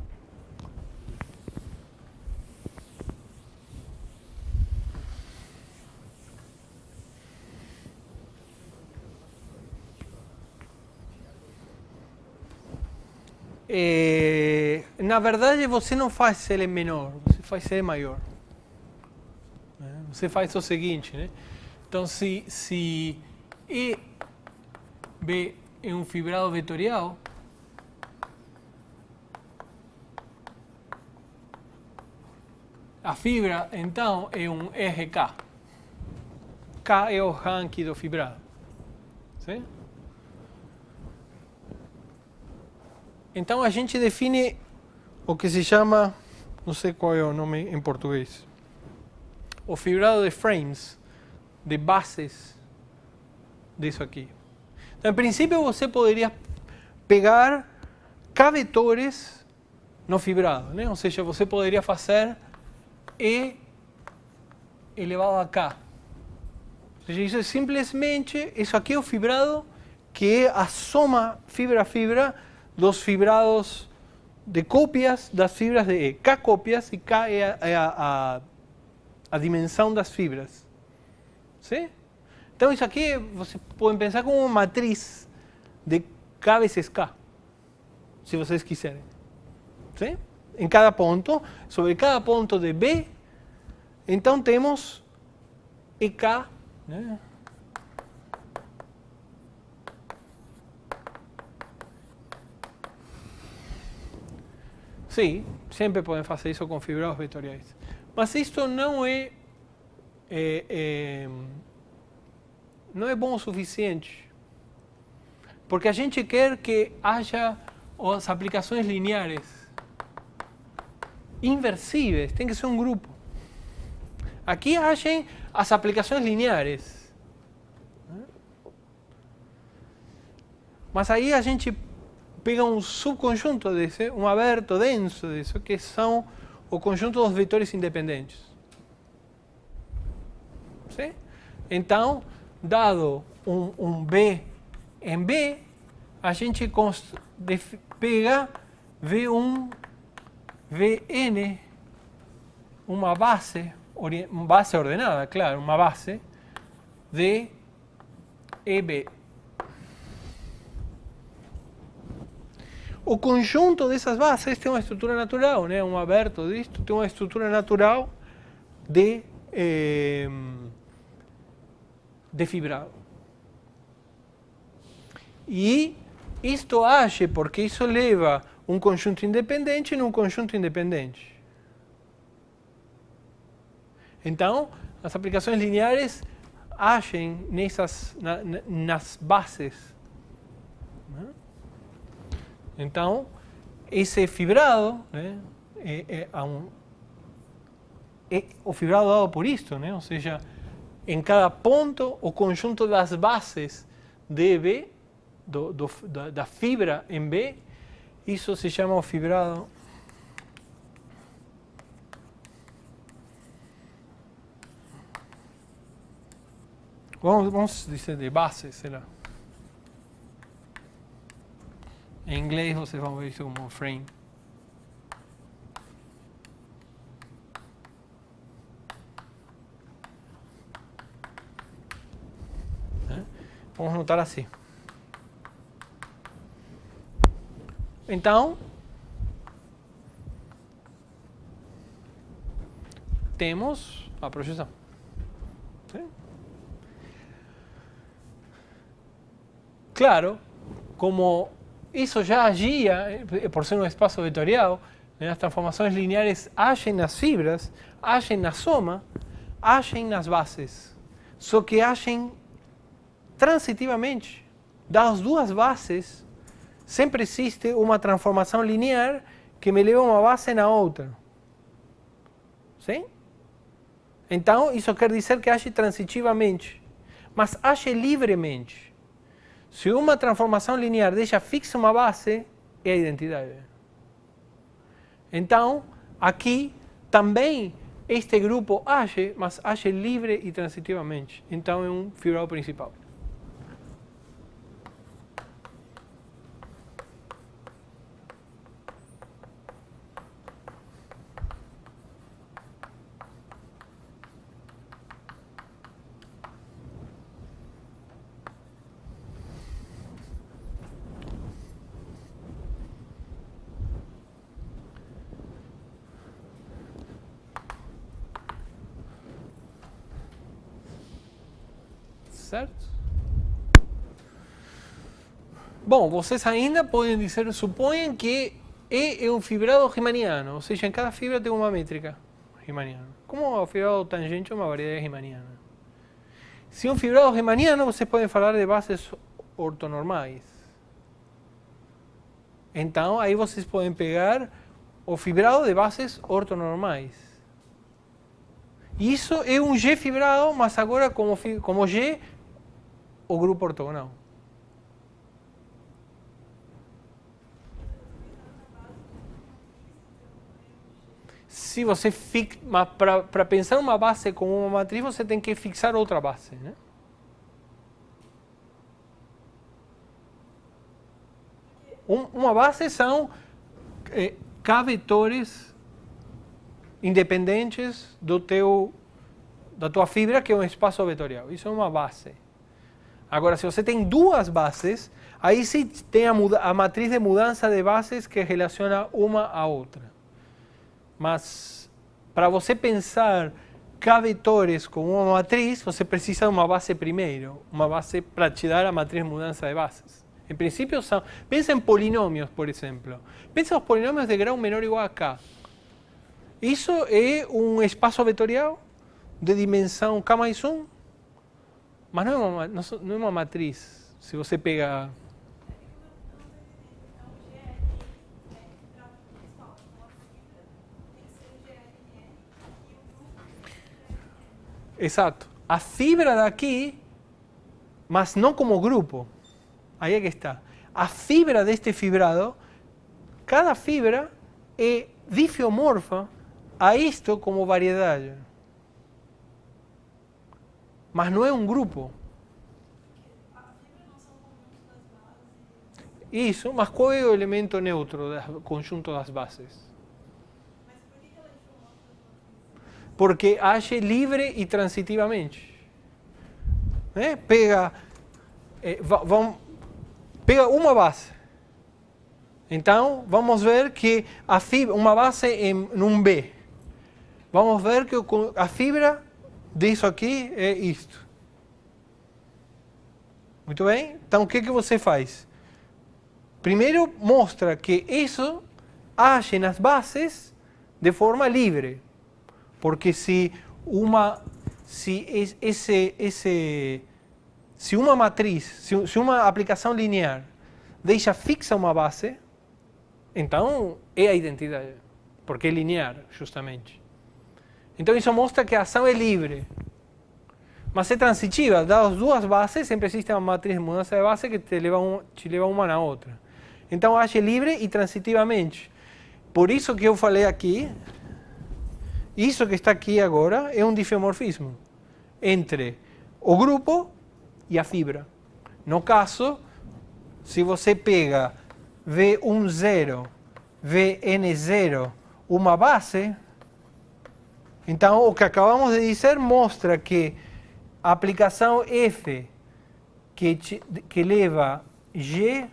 Na verdade, você não faz ele menor, você faz ele maior. Você faz o seguinte, né? Então, se EB é um fibrado vetorial, a fibra, então, é um RK. K é o rank do fibrado. Sim? Então, a gente define o que se chama, não sei qual é o nome em português, o fibrado de frames, de bases disso aqui. Então, em princípio, você poderia pegar K vetores no fibrado, né? Ou seja, você poderia fazer E elevado a K. Ou seja, isso é simplesmente, isso aqui é o fibrado que é a soma fibra a fibra dos fibrados de cópias das fibras de E. K cópias e K é a dimensão das fibras. Sim? Então isso aqui você pode pensar como uma matriz de K vezes K. se vocês quiserem. Sim? Em cada ponto, sobre cada ponto de B, então temos EK, né? Sim, sempre podem fazer isso com fibrados vetoriais. Mas isto não é bom o suficiente. Porque a gente quer que haja as aplicações lineares inversíveis, tem que ser um grupo. Aqui achem as aplicações lineares. Mas aí a gente pega um subconjunto desse, um aberto denso disso, que são o conjunto dos vetores independentes. Sim? Então, dado um B em B, a gente pega V1, Vn, uma base ordenada, claro, uma base de EB. O conjunto dessas bases tem uma estrutura natural, né? Um aberto disto tem uma estrutura natural de fibrado. E isto age porque isso leva um conjunto independente em um conjunto independente. Então, as aplicações lineares agem nas bases. Então, esse fibrado, né, o fibrado dado por isto, né, ou seja, em cada ponto, o conjunto das bases de B, da fibra em B, isso se chama o fibrado vamos dizer de base, será? Em inglês vocês vão ver isso como frame. Vamos notar assim. Então, temos a projeção. Sim? Claro, como isso já agia, por ser um espaço vetorial, né, as transformações lineares agem nas fibras, agem na soma, agem nas bases. Só que agem transitivamente. Das duas bases, sempre existe uma transformação linear que me leva uma base na outra. Sim? Então, isso quer dizer que age transitivamente, mas age livremente. Se uma transformação linear deixa fixa uma base, é a identidade. Então, aqui também este grupo age, mas age livre e transitivamente. Então, é um fibrado principal. Certo? Bom, vocês ainda podem dizer, suponham que E é um fibrado riemanniano, ou seja, em cada fibra tem uma métrica riemanniana. Como o fibrado tangente é uma variedade riemanniana. Se é um fibrado riemanniano, vocês podem falar de bases ortonormais. Então, aí vocês podem pegar o fibrado de bases ortonormais. Isso é um G fibrado, mas agora como G, o grupo ortogonal. Se você para pensar uma base como uma matriz, você tem que fixar outra base, né? Uma base são K vetores independentes da tua fibra, que é um espaço vetorial. Isso é uma base. Agora, se você tem duas bases, Aí sim tem a matriz de mudança de bases que relaciona uma a outra. Mas para você pensar K vetores como uma matriz, você precisa de uma base primeiro, uma base para te dar a matriz de mudança de bases. Em princípio, pensa em polinômios, por exemplo. Pensa os polinômios de grau menor ou igual a K. Isso é um espaço vetorial de dimensão K mais 1, mas não é uma matriz. Se você pega... Exato. A fibra daqui, mas não como grupo. Aí é que está. A fibra deste fibrado, cada fibra é difiomorfa a isto como variedade. Mas não é um grupo. Isso, mas qual é o elemento neutro do conjunto das bases? Porque age livre e transitivamente. Pega uma base. Então, vamos ver que uma base em um B. Vamos ver que a fibra disso aqui é isto. Muito bem? Então, o que você faz? Primeiro, mostra que isso age nas bases de forma livre. Porque se uma matriz, se uma aplicação linear deixa fixa uma base, então é a identidade, porque é linear, justamente. Então isso mostra que a ação é livre, mas é transitiva. Dadas duas bases, sempre existe uma matriz de mudança de base que te leva uma na outra. Então age livre e transitivamente. Por isso que eu falei aqui, isso que está aqui agora é um difiomorfismo entre o grupo e a fibra. No caso, se você pega V10, Vn0, uma base, então o que acabamos de dizer mostra que a aplicação F que leva G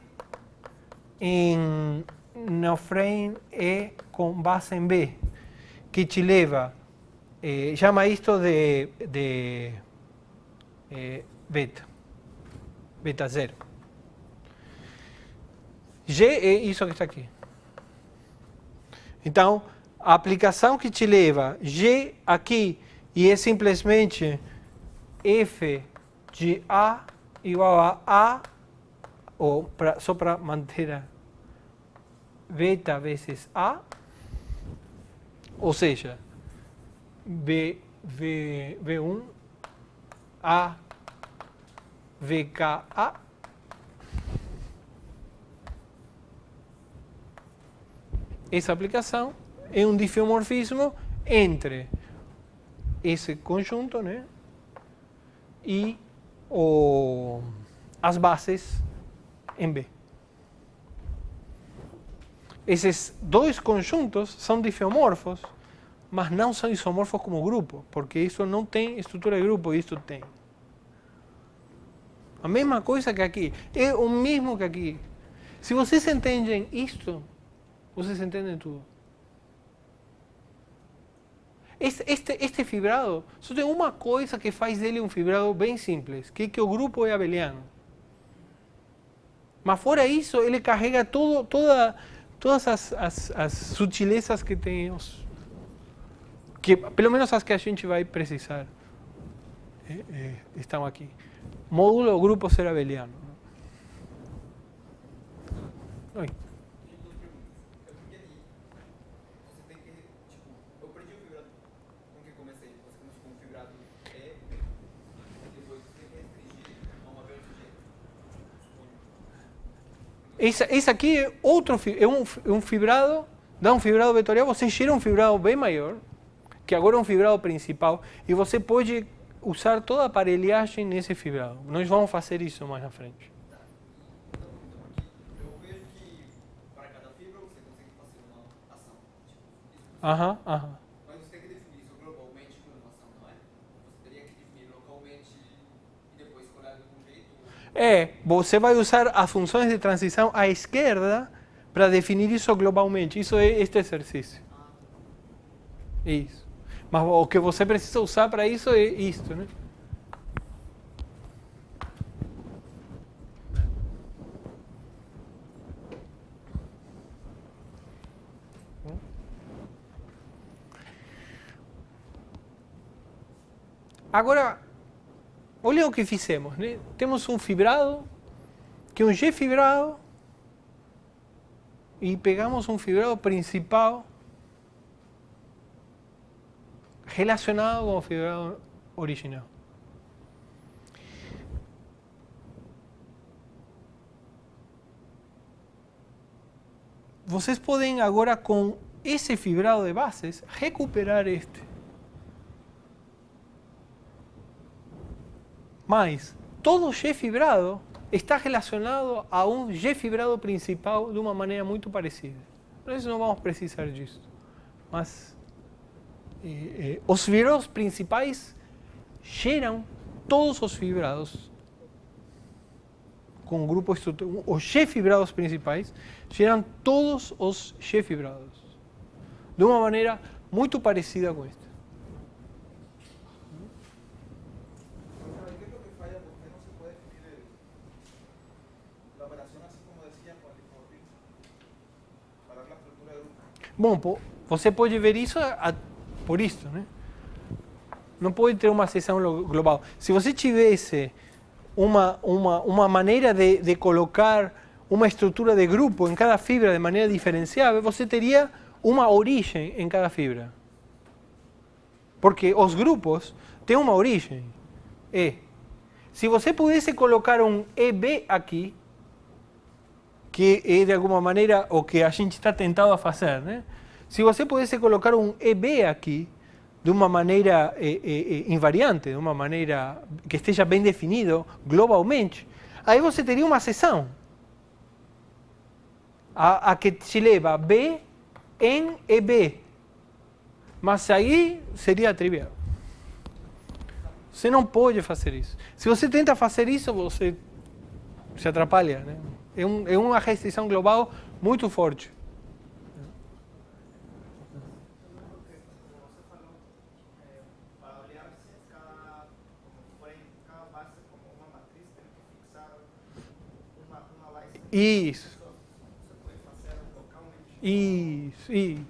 no frame E com base em B, que te leva, chama isto de beta 0. G é isso que está aqui. Então, a aplicação que te leva G aqui e é simplesmente F de A igual a ou só para manter a beta vezes A, ou seja, V1 A VKA essa aplicação é um difiomorfismo entre esse conjunto, né, e as bases em B. Esses dois conjuntos são difiomorfos, mas não são isomorfos como grupo, porque isso não tem estrutura de grupo e isso tem. A mesma coisa que aqui, é o mesmo que aqui. Se vocês entendem isto, vocês entendem tudo. Este fibrado só tem uma coisa que faz dele um fibrado bem simples, que é que o grupo é abeliano. Mas fora isso, ele carrega todas as sutilezas que tem, pelo menos as que a gente vai precisar, estão aqui. Módulo grupo ser abeliano. Oi. Esse aqui é um fibrado, dá um fibrado vetorial, você gera um fibrado bem maior, que agora é um fibrado principal, e você pode usar toda a aparelhagem nesse fibrado. Nós vamos fazer isso mais na frente. Eu vejo que para cada fibra você consegue fazer uma ação. Mas você tem que definir isso globalmente com uma ação, não é? Você teria que definir localmente e depois escolher de algum jeito. Você vai usar as funções de transição à esquerda para definir isso globalmente. Isso é este exercício. Isso. Mas o que você precisa usar para isso é isto, né? Agora, olha o que fizemos, né? Temos um fibrado, que é um G fibrado, e pegamos um fibrado principal relacionado com o fibrado original. Vocês podem agora, com esse fibrado de bases, recuperar este. Mas todo G fibrado está relacionado a um G fibrado principal de uma maneira muito parecida. Nós não vamos precisar disso. Mas os fibrados principais geram todos os fibrados com um grupo estrutural. Os G fibrados principais geram todos os G fibrados de uma maneira muito parecida com esta. Bom, você pode ver isso por isso, né? Não pode ter uma seção global. Se você tivesse uma maneira de colocar uma estrutura de grupo em cada fibra de maneira diferenciável, você teria uma origem em cada fibra. Porque os grupos têm uma origem, E. Se você pudesse colocar um EB aqui, que é de alguma maneira o que a gente está tentando a fazer, né? Se você pudesse colocar um EB aqui, de uma maneira invariante, de uma maneira que esteja bem definido globalmente, aí você teria uma seção a que te leva B em EB. Mas aí seria trivial. Você não pode fazer isso. Se você tenta fazer isso, você se atrapalha, né? É uma restrição global muito forte. Para aliarse, cada base como uma matriz tem que fixar uma base. Isso. Você pode fazer localmente. Isso.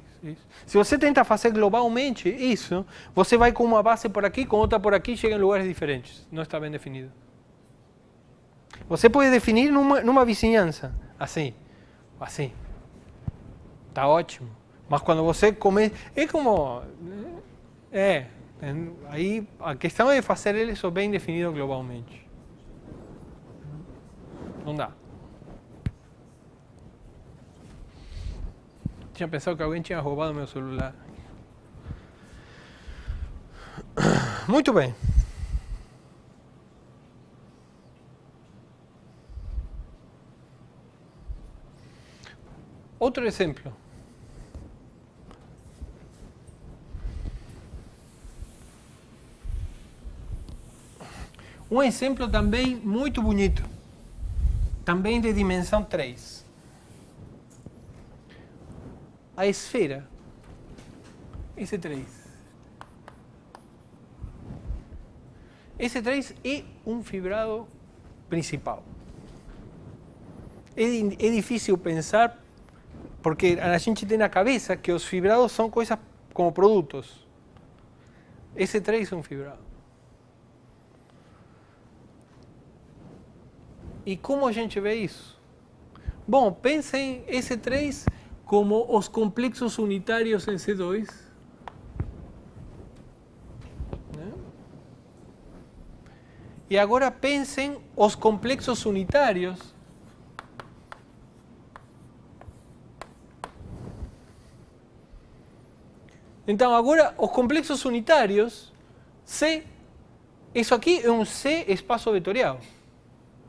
Se você tenta fazer globalmente isso, você vai com uma base por aqui, com outra por aqui, chega em lugares diferentes. Não está bem definido. Você pode definir numa vizinhança, assim. Está ótimo. Mas quando você começa... É como... aí a questão é fazer isso bem definido globalmente. Não dá. Tinha pensado que alguém tinha roubado meu celular. Muito bem. Outro exemplo. Um exemplo também muito bonito. Também de dimensão 3. A esfera. Esse 3. Esse 3 é um fibrado principal. É difícil pensar, porque a gente tem na cabeça que os fibrados são coisas como produtos. Esse 3 é um fibrado. E como a gente vê isso? Bom, pensem esse 3 como os complexos unitários em C2. Né? E agora pensem os complexos unitários Então, agora, os complexos unitários, C, isso aqui é um C espaço vetorial.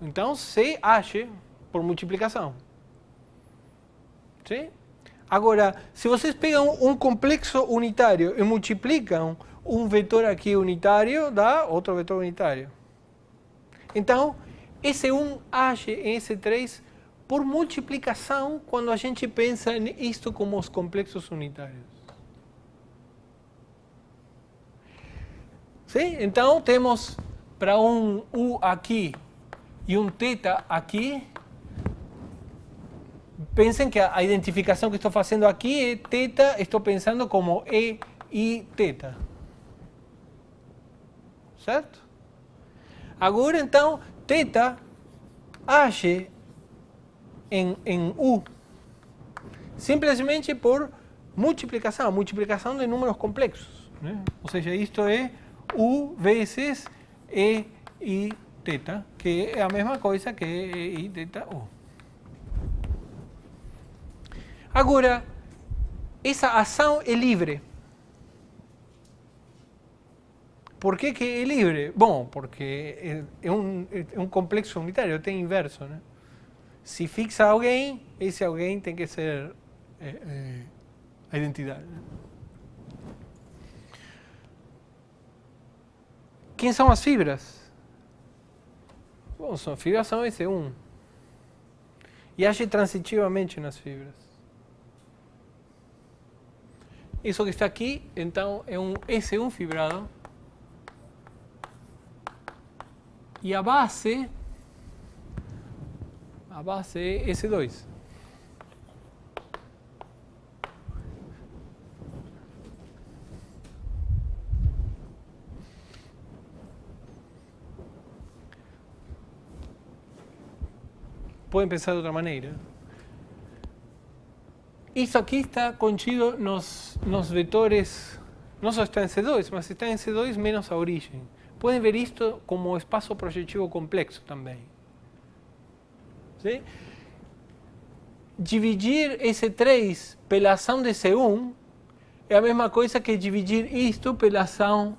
Então, CH por multiplicação. Sim? Agora, se vocês pegam um complexo unitário e multiplicam um vetor aqui unitário, dá outro vetor unitário. Então, S1 age em S3 por multiplicação quando a gente pensa nisto como os complexos unitários. Sim? Então, temos para um U aqui e um θ aqui. Pensem que a identificação que estou fazendo aqui é θ, estou pensando como E e θ. Certo? Agora, então, θ age em U simplesmente por multiplicação de números complexos, né? Ou seja, isto é U vezes E e θ, que é a mesma coisa que E e θ U. Agora, essa ação é livre. Por que é livre? Bom, porque é um complexo unitário, tem inverso, né? Se fixa alguém, esse alguém tem que ser a identidade. Né? Quem são as fibras? Bom, as fibras são S1. E age transitivamente nas fibras. Isso que está aqui, então, é um S1 fibrado. E a base é S2. Podem pensar de outra maneira. Isso aqui está contido nos vetores, não só está em C2, mas está em C2 menos a origem. Podem ver isto como espaço projetivo complexo também. Sim? Dividir S3 pela ação de C1 é a mesma coisa que dividir isto pela ação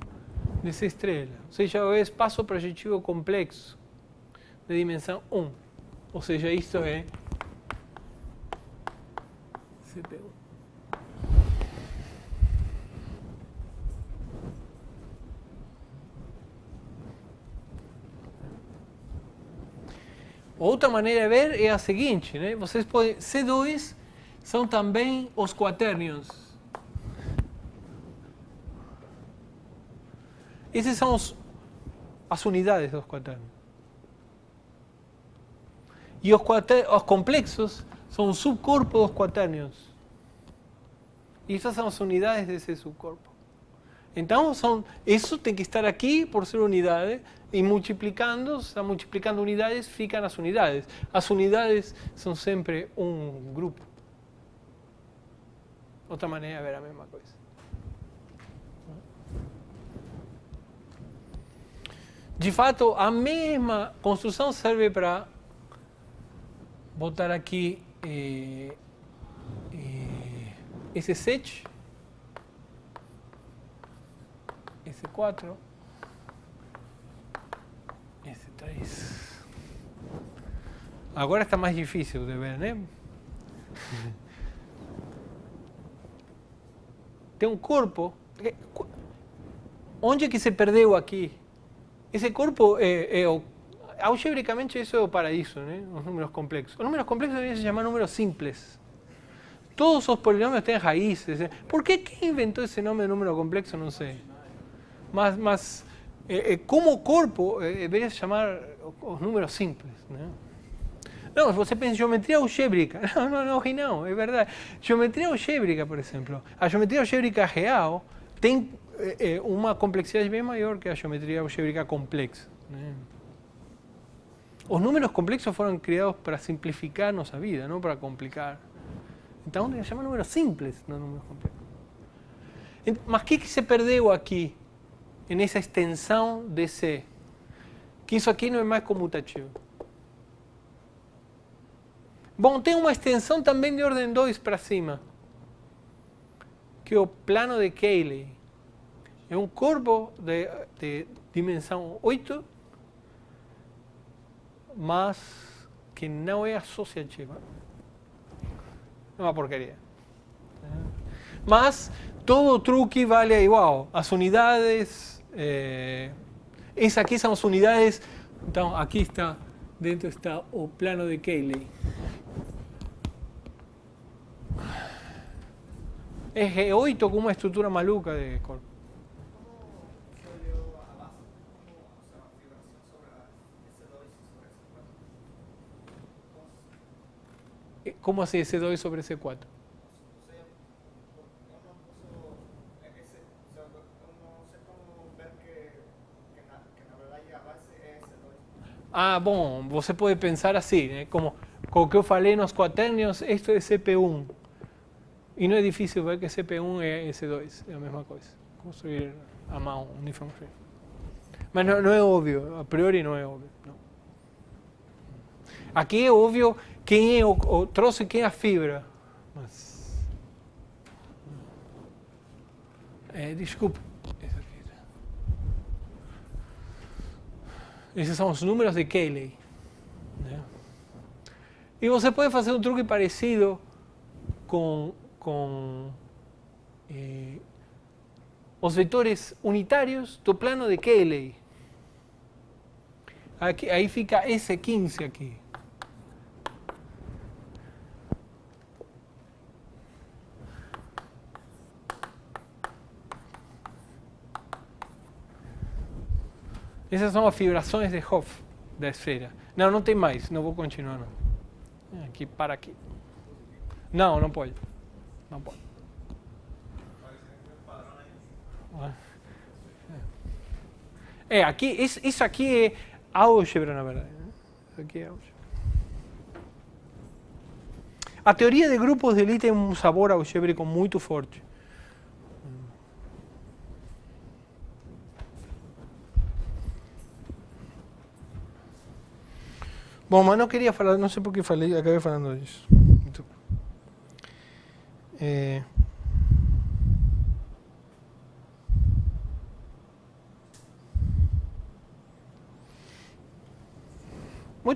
dessa estrela. Ou seja, é espaço projetivo complexo de dimensão 1. Ou seja, isto é CPU. Outra maneira de ver é a seguinte, né? Vocês podem, C2 são também os quaternions. Essas são as unidades dos quaternions. E os complexos são o subcorpo dos quaternions. E essas são as unidades desse subcorpo. Então, isso tem que estar aqui por ser unidade, e multiplicando, está multiplicando unidades, ficam as unidades. As unidades são sempre um grupo. Outra maneira de ver a mesma coisa. De fato, a mesma construção serve para botar aqui esse 7, esse 4, esse 3. Agora está mais difícil de ver, né? Tem um corpo. Onde é que se perdeu aqui? Esse corpo algebricamente isso é o paraíso, né? Os números complexos. Os números complexos devem se chamar números simples. Todos os polinômios têm raízes. Por que quem inventou esse nome de número complexo? Não sei. Mas como corpo, deveria se chamar os números simples, né? Não, você pensa em geometria algébrica. Não, é verdade. Geometria algébrica, por exemplo. A geometria algébrica real tem uma complexidade bem maior que a geometria algébrica complexa, né? Os números complexos foram criados para simplificar nossa vida, não para complicar. Então, tem que chamar números simples, não números complexos. Mas o que se perdeu aqui, nessa extensão de C? Que isso aqui não é mais comutativo. Bom, tem uma extensão também de ordem 2 para cima, que é o plano de Cayley. É um corpo de dimensão 8, mas que não é associativa. É uma porcaria. Mas todo o truque vale igual. As unidades, essas aqui são as unidades. Então, aqui está dentro está o plano de Cayley. Es G8 con uma estrutura maluca de corpo. ¿Cómo se dio a base? ¿Cómo, o sea, vibración sobre ese 2 y sobre ese 4? Como assim C2 sobre C4? O sea, uno puso ese, o sea, uno no sé cómo ver que na verdade a base é esse 2. Ah, bom, você pode pensar assim, né? Como o que eu falei nos quaternios, isto é CP1. E não é difícil ver que CP1 é S2, é a mesma coisa. Construir a mão uniforme. Mas não é óbvio, a priori não é óbvio. Não. Aqui é óbvio quem é o troço e quem é a fibra. Mas... desculpe. Esses são os números de Cayley. Né? E você pode fazer um truque parecido com os vetores unitários do plano de Cayley. Aqui, aí fica S15 aqui. Essas são as vibrações de Hopf da esfera. Não, não tem mais, não vou continuar não. Aqui, para aqui. Não, não pode. Não pode. Aqui, isso aqui é álgebra, na verdade. Isso aqui é álgebra. A teoria de grupos de Lie tem um sabor algébrico muito forte. Bom, mas não queria falar, não sei por que falei, acabei falando disso. Muito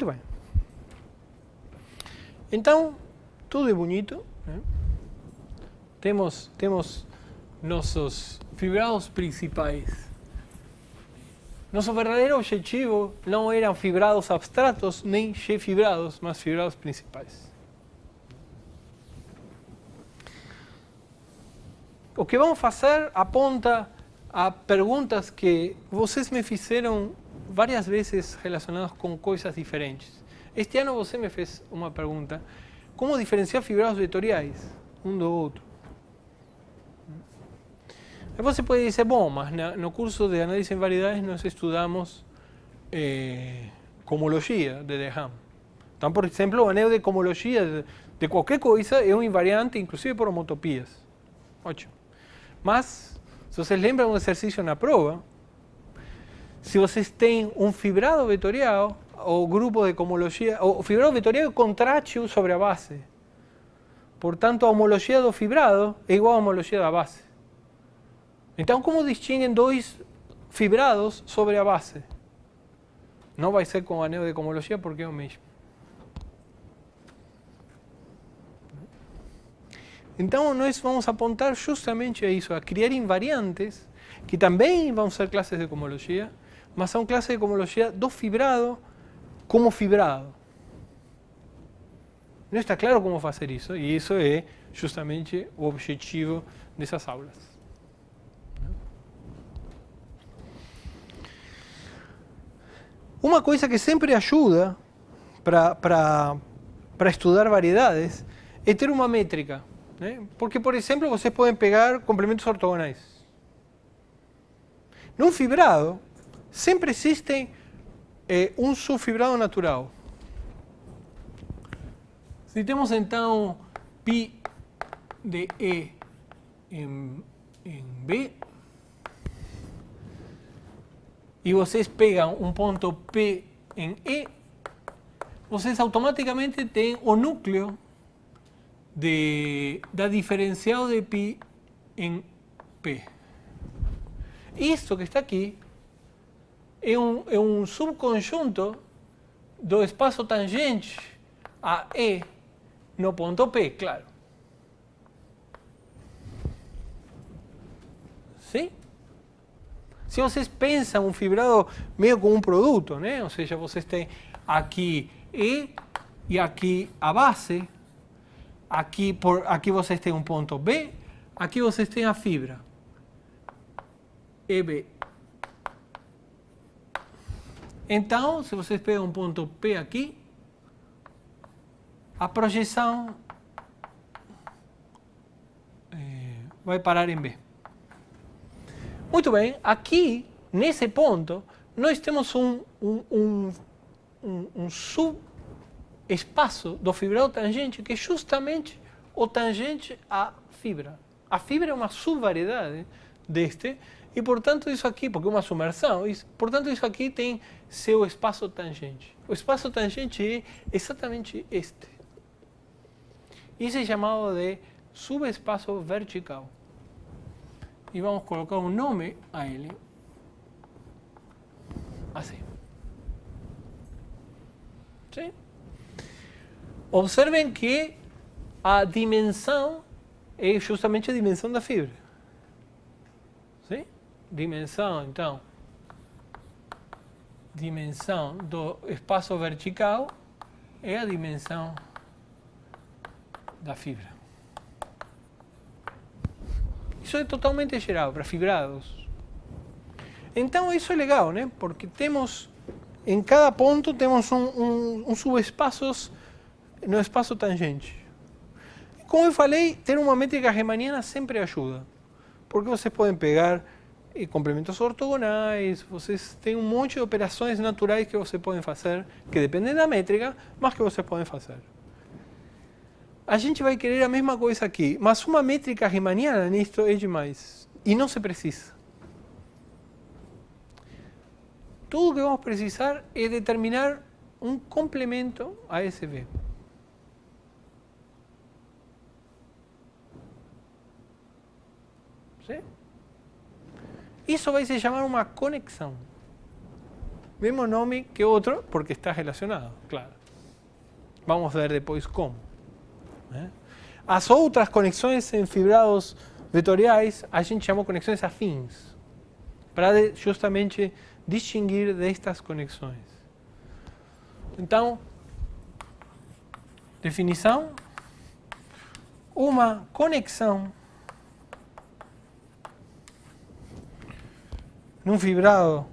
bem. Então, tudo é bonito. Né? Temos nossos fibrados principais. Nosso verdadeiro objetivo não eram fibrados abstratos nem G-fibrados, mas fibrados principais. O que vamos fazer aponta a perguntas que vocês me fizeram várias vezes relacionadas com coisas diferentes. Este ano você me fez uma pergunta: como diferenciar fibrados vetoriais um do outro? Aí você pode dizer, bom, mas no curso de análise em variedades nós estudamos cohomologia de Deham. Então, por exemplo, o anel de cohomologia de qualquer coisa é um invariante, inclusive por homotopias. Ótimo. Mas, se vocês lembram um exercício na prova, se vocês têm um fibrado vetorial, o grupo de cohomologia, o fibrado vetorial é contrátil sobre a base. Portanto, a homologia do fibrado é igual à homologia da base. Então, como distinguem dois fibrados sobre a base? Não vai ser com o anel de cohomologia porque é o mesmo. Então, nós vamos apontar justamente a isso, a criar invariantes, que também vão ser classes de cohomologia, mas são classes de cohomologia do fibrado como fibrado. Não está claro como fazer isso, e isso é justamente o objetivo dessas aulas. Uma coisa que sempre ajuda para estudar variedades é ter uma métrica. Né? Porque, por exemplo, vocês podem pegar complementos ortogonais. Num fibrado, sempre existe um subfibrado natural. Se temos então π de E em B, e vocês pegam um ponto P em E, vocês automaticamente têm o núcleo da diferencial de π em P. Isto que está aqui é um subconjunto do espaço tangente a E no ponto P, claro. Sim? Se vocês pensam um fibrado meio como um produto, né? Ou seja, vocês têm aqui E e aqui a base. Aqui vocês têm um ponto B, aqui vocês têm a fibra. EB. Então, se vocês pegam um ponto P aqui, a projeção vai parar em B. Muito bem, aqui, nesse ponto, nós temos um subespaço do fibrado tangente que é justamente o tangente à fibra. A fibra é uma subvariedade deste, e portanto isso aqui, porque é uma submersão, portanto isso aqui tem seu espaço tangente. O espaço tangente é exatamente este. Isso é chamado de subespaço vertical. E vamos colocar um nome a ele. Assim. Sim? Observem que a dimensão é justamente a dimensão da fibra. Sim? Dimensão, então, dimensão do espaço vertical é a dimensão da fibra. Isso é totalmente geral, para fibrados. Então isso é legal, né? Porque temos, em cada ponto, temos um subespaços no espaço tangente. Como eu falei, ter uma métrica riemanniana sempre ajuda. Porque vocês podem pegar complementos ortogonais, vocês têm um monte de operações naturais que vocês podem fazer, que dependem da métrica, mas que vocês podem fazer. A gente vai querer a mesma coisa aqui, mas uma métrica riemanniana nisto é demais. E não se precisa. Tudo que vamos precisar é determinar um complemento a esse V. ¿Sí? Isso vai se chamar uma conexão. Mesmo nome que outro, porque está relacionado, claro. Vamos ver depois como. As outras conexões em fibrados vetoriais a gente chama conexões afins, para justamente distinguir destas conexões. Então, definição: uma conexão num fibrado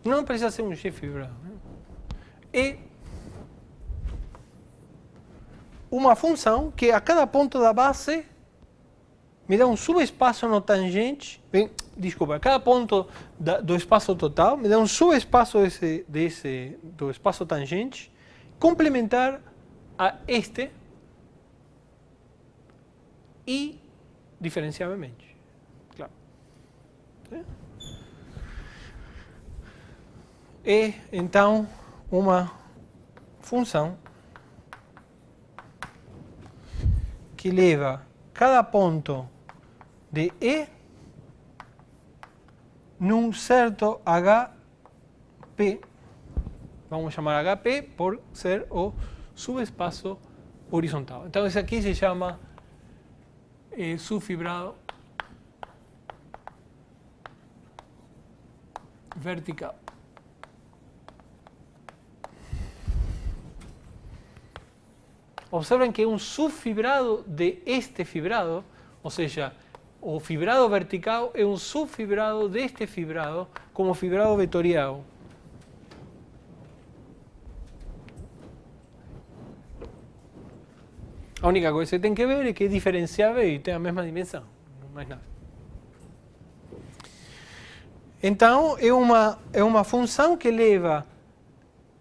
não precisa ser um G fibrado, é uma função que a cada ponto da base me dá um subespaço no tangente, desculpa, a cada ponto do espaço total me dá um subespaço do espaço tangente complementar a este e diferenciavelmente. Claro. É, então, uma função que leva cada ponto de E num certo HP, vamos chamar HP por ser o subespaço horizontal. Então, esse aqui se chama subfibrado vertical. Observen que é um subfibrado de este fibrado, ou seja, o fibrado vertical é um subfibrado deste fibrado como fibrado vetorial. A única coisa que você tem que ver é que é diferenciável e tem a mesma dimensão, não mais nada. Então, é uma função que leva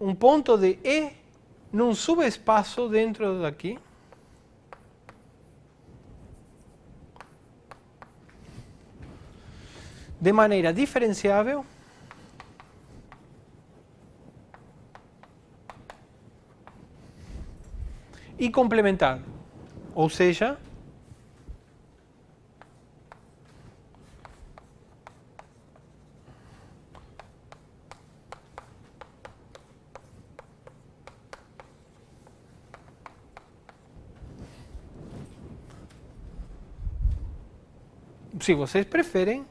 um ponto de E num subespaço dentro daqui. De maneira diferenciável e complementar. Ou seja, se vocês preferem,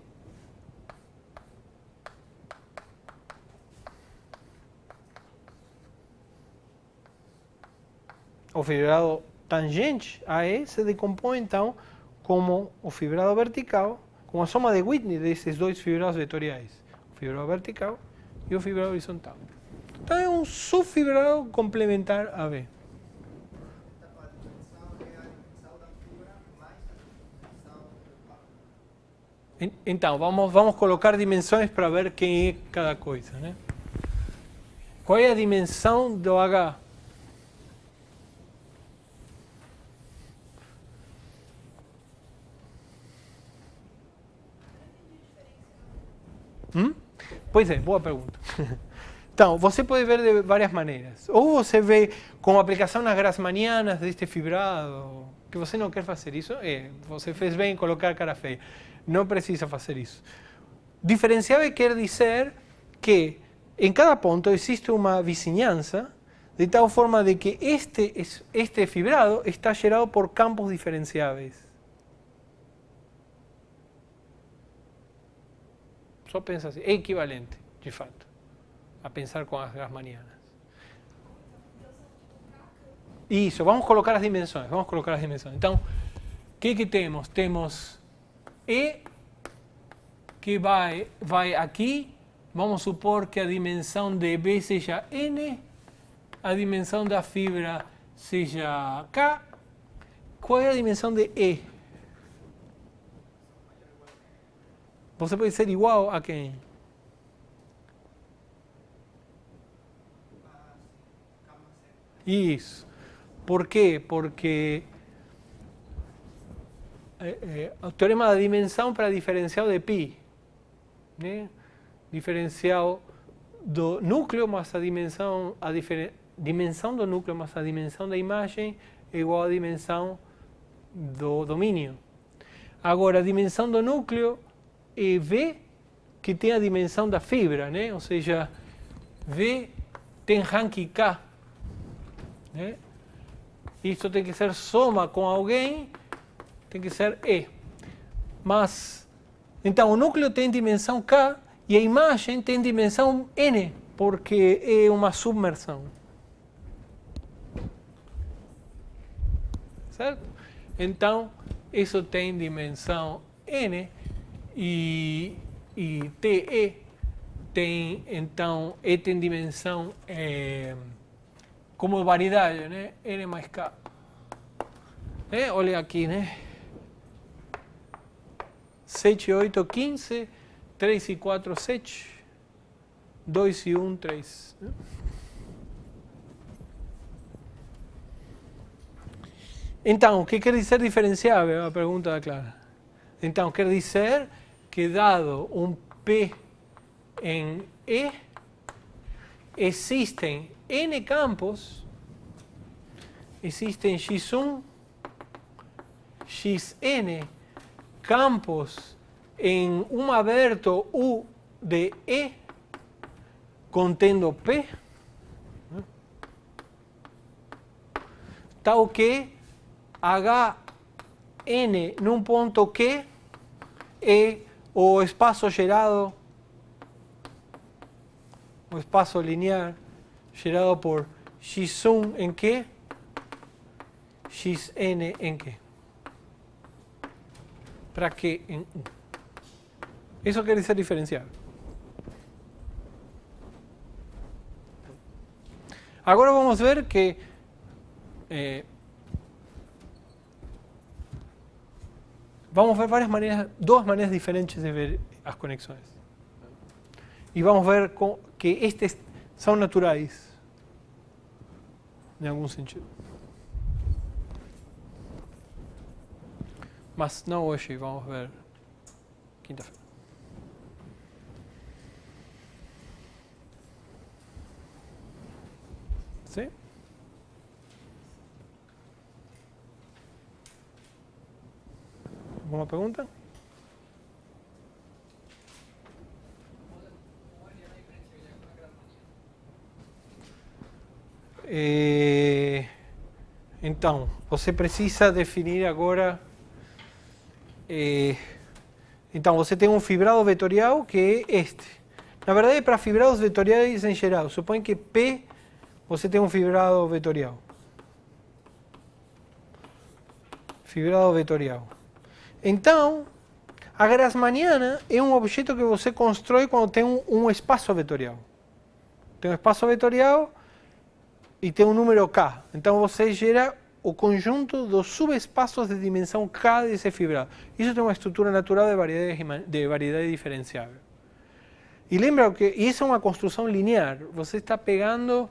o fibrado tangente a E se decompõe então como o fibrado vertical, como a soma de Whitney desses dois fibrados vetoriais, o fibrado vertical e o fibrado horizontal. Então é um subfibrado complementar a B. Então, vamos colocar dimensões para ver quem é cada coisa, né? Qual é a dimensão do H? Pois é, boa pergunta. Então, você pode ver de várias maneiras. Ou você vê com aplicação nas grassmannianas deste fibrado, que você não quer fazer isso, você fez bem em colocar cara feia. Não precisa fazer isso. Diferenciável quer dizer que em cada ponto existe uma vizinhança, de tal forma de que este fibrado está gerado por campos diferenciáveis. Só pensa assim, é equivalente, de fato, a pensar com as grassmannianas. Isso, vamos colocar as dimensões, Então, o que temos? Temos E que vai aqui, vamos supor que a dimensão de B seja N, a dimensão da fibra seja K. Qual é a dimensão de E? Você pode ser igual a quem? Isso. Por quê? Porque o teorema da dimensão para diferencial de π, né? Diferencial do núcleo mais a dimensão do núcleo mais a dimensão da imagem é igual à dimensão do domínio. Agora, a dimensão do núcleo é V, que tem a dimensão da fibra, né? Ou seja, V tem rank K, né? Isso tem que ser soma com alguém, tem que ser E. Mas, então, o núcleo tem dimensão K e a imagem tem dimensão N, porque é uma submersão. Certo? Então, isso tem dimensão N e TE tem, então, E tem dimensão como variedade, né? N mais K. Olha aqui, né? 7, 8, 15, 3 e 4, 7, 2 e 1, 3. Então, o que quer dizer diferenciável? A pergunta da Clara. Então, quer dizer que dado um P em E, existem N campos, existem X1, Xn campos em um aberto U de E contendo P, tal que Hn num ponto Q é o espaço gerado, o espaço linear gerado por X1 em Q, Xn em Q. Para Q em U. Isso quer dizer diferenciável. Agora vamos ver que vamos ver duas maneiras diferentes de ver as conexões. E vamos ver que estes são naturais, em algum sentido. Mas não hoje, vamos ver quinta-feira. Sim? ¿Alguma pergunta? Então, você precisa definir agora Então, você tem um fibrado vetorial que é este. Na verdade, para fibrados vetoriais em geral, supõe que P, você tem um fibrado vetorial. Fibrado vetorial. Então, a Grassmanniana é um objeto que você constrói quando tem um espaço vetorial. Tem um espaço vetorial e tem um número K. Então, você gera o conjunto dos subespaços de dimensão K desse fibrado. Isso tem uma estrutura natural de variedade diferenciável. E lembra que isso é uma construção linear. Você está pegando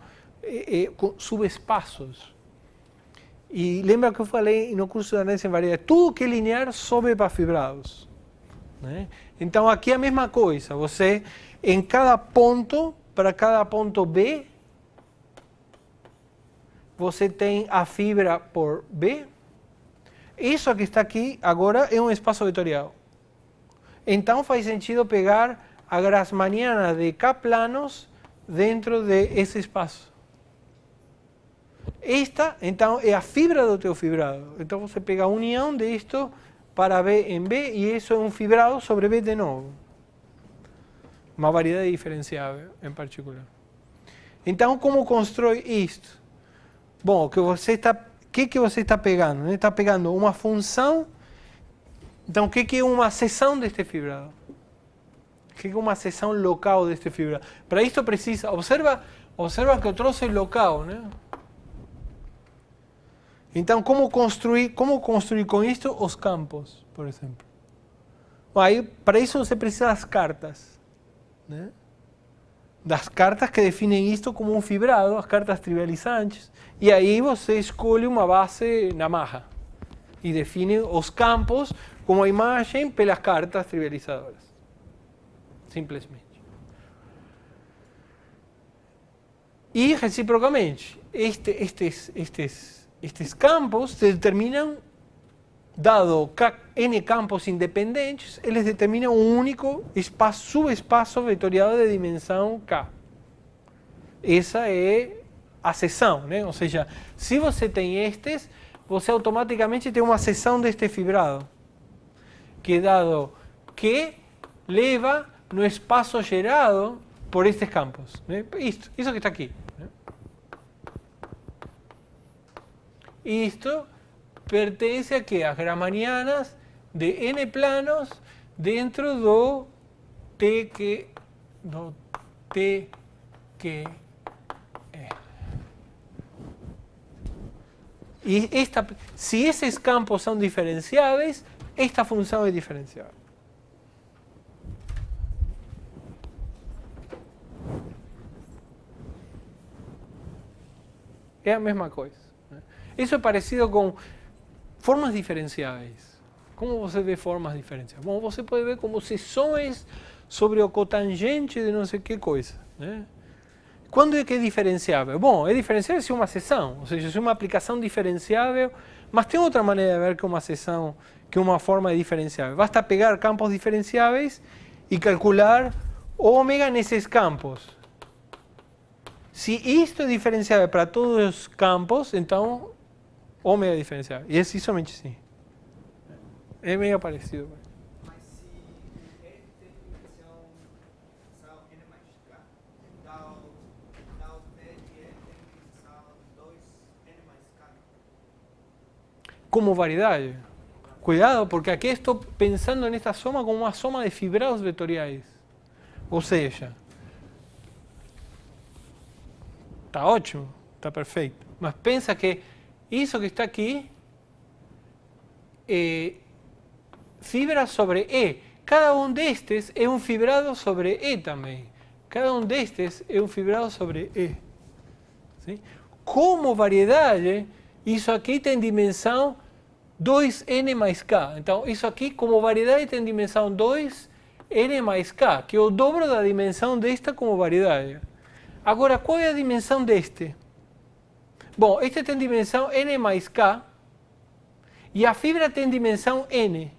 subespaços. E lembra que eu falei no curso de análise em variedade, tudo que é linear sobe para fibrados. Né? Então aqui é a mesma coisa. Você, em cada ponto, para cada ponto B, você tem a fibra por B. Isso que está aqui agora é um espaço vetorial. Então faz sentido pegar a Grassmanniana de K planos dentro desse espaço. Esta, então, é a fibra do teu fibrado. Então você pega a união disto para B em B e isso é um fibrado sobre B de novo. Uma variedade diferenciável em particular. Então, como constrói isto? Bom, o que você está pegando? Né? Está pegando uma função. Então, o que é uma seção deste fibrado? O que é uma seção local deste fibrado? Para isto precisa, observa que o troço é local, né? Então, como construir com isto os campos, por exemplo? Aí, para isso você precisa das cartas, né? Das cartas que definem isto como um fibrado, as cartas trivializantes. E aí você escolhe uma base na marra e define os campos como a imagem pelas cartas trivializadoras. Simplesmente. E reciprocamente, estes campos se determinam, dado n campos independentes, eles determinam um único subespaço vetorial de dimensão K. Essa é a seção, né? Ou seja, se você tem estes, você automaticamente tem uma seção deste fibrado, que é dado que leva no espaço gerado por estes campos. Né? Isso que está aqui. Né? Isto pertence a quê? As Grassmannianas de n planos dentro do T que é. E se esses campos são diferenciáveis, esta função é diferenciável. É a mesma coisa. Né? Isso é parecido com formas diferenciáveis. Como você vê formas diferenciáveis? Bom, você pode ver como seções sobre o cotangente de não sei que coisa. Né? Quando é que é diferenciável? Bom, é diferenciável se é uma seção, ou seja, se é uma aplicação diferenciável, mas tem outra maneira de ver que uma seção, que uma forma é diferenciável. Basta pegar campos diferenciáveis e calcular ômega nesses campos. Se isto é diferenciável para todos os campos, então ômega é diferenciável. E é somente sim. É meio parecido. Mas se ele tem dimensão n mais k, então o P de N tem dimensão 2n mais k. Como variedade. Cuidado, porque aqui estou pensando nesta soma como uma soma de fibrados vetoriais. Ou seja, está ótimo, está perfeito. Mas pensa que isso que está aqui é fibra sobre E. Cada um destes é um fibrado sobre E também. Cada um destes é um fibrado sobre E. Sim? Como variedade, isso aqui tem dimensão 2n mais k. Então, isso aqui, como variedade, tem dimensão 2n mais k, que é o dobro da dimensão desta como variedade. Agora, qual é a dimensão deste? Bom, este tem dimensão n mais k e a fibra tem dimensão n.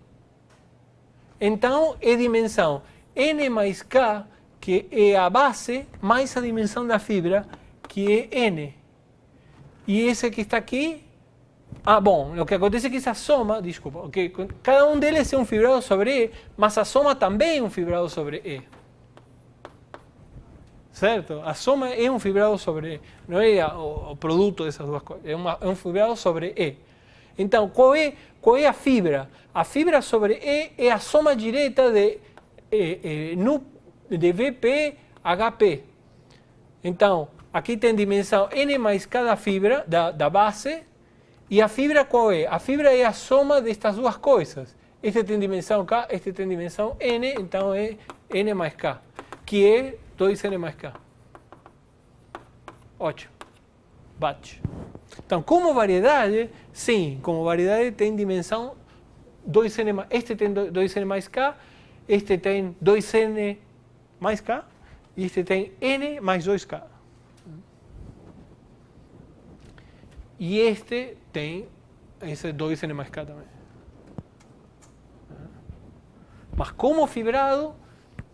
Então, é dimensão n mais k, que é a base, mais a dimensão da fibra, que é n. E esse que está aqui Ah, bom, o que acontece é que essa soma, desculpa, que cada um deles é um fibrado sobre E, mas a soma também é um fibrado sobre E. Certo? A soma é um fibrado sobre E, não é o produto dessas duas coisas, é um fibrado sobre E. Então, qual é a fibra? A fibra sobre E é a soma direta de VP HP. Então, aqui tem dimensão N mais cada fibra da base. E a fibra qual é? A fibra é a soma destas duas coisas. Este tem dimensão K, este tem dimensão N, então é N mais K, que é 2N mais K. Ótimo. Bate. Então, como variedade, sim, como variedade tem dimensão 2N mais, este tem 2N mais K, este tem 2N mais K, e este tem N mais 2K. E este tem esse 2N mais K também. Mas como fibrado,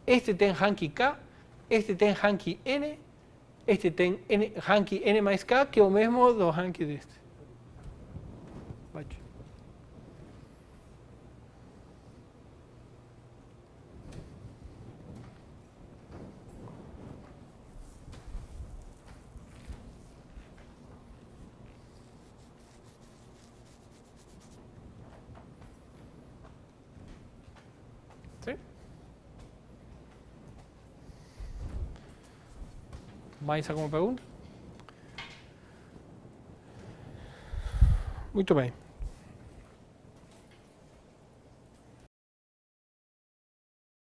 este tem rank K, este tem rank N, este tem rank N mais K, que é o mesmo do rank deste. Bate. Sim? Mais alguma pergunta? Muito bem.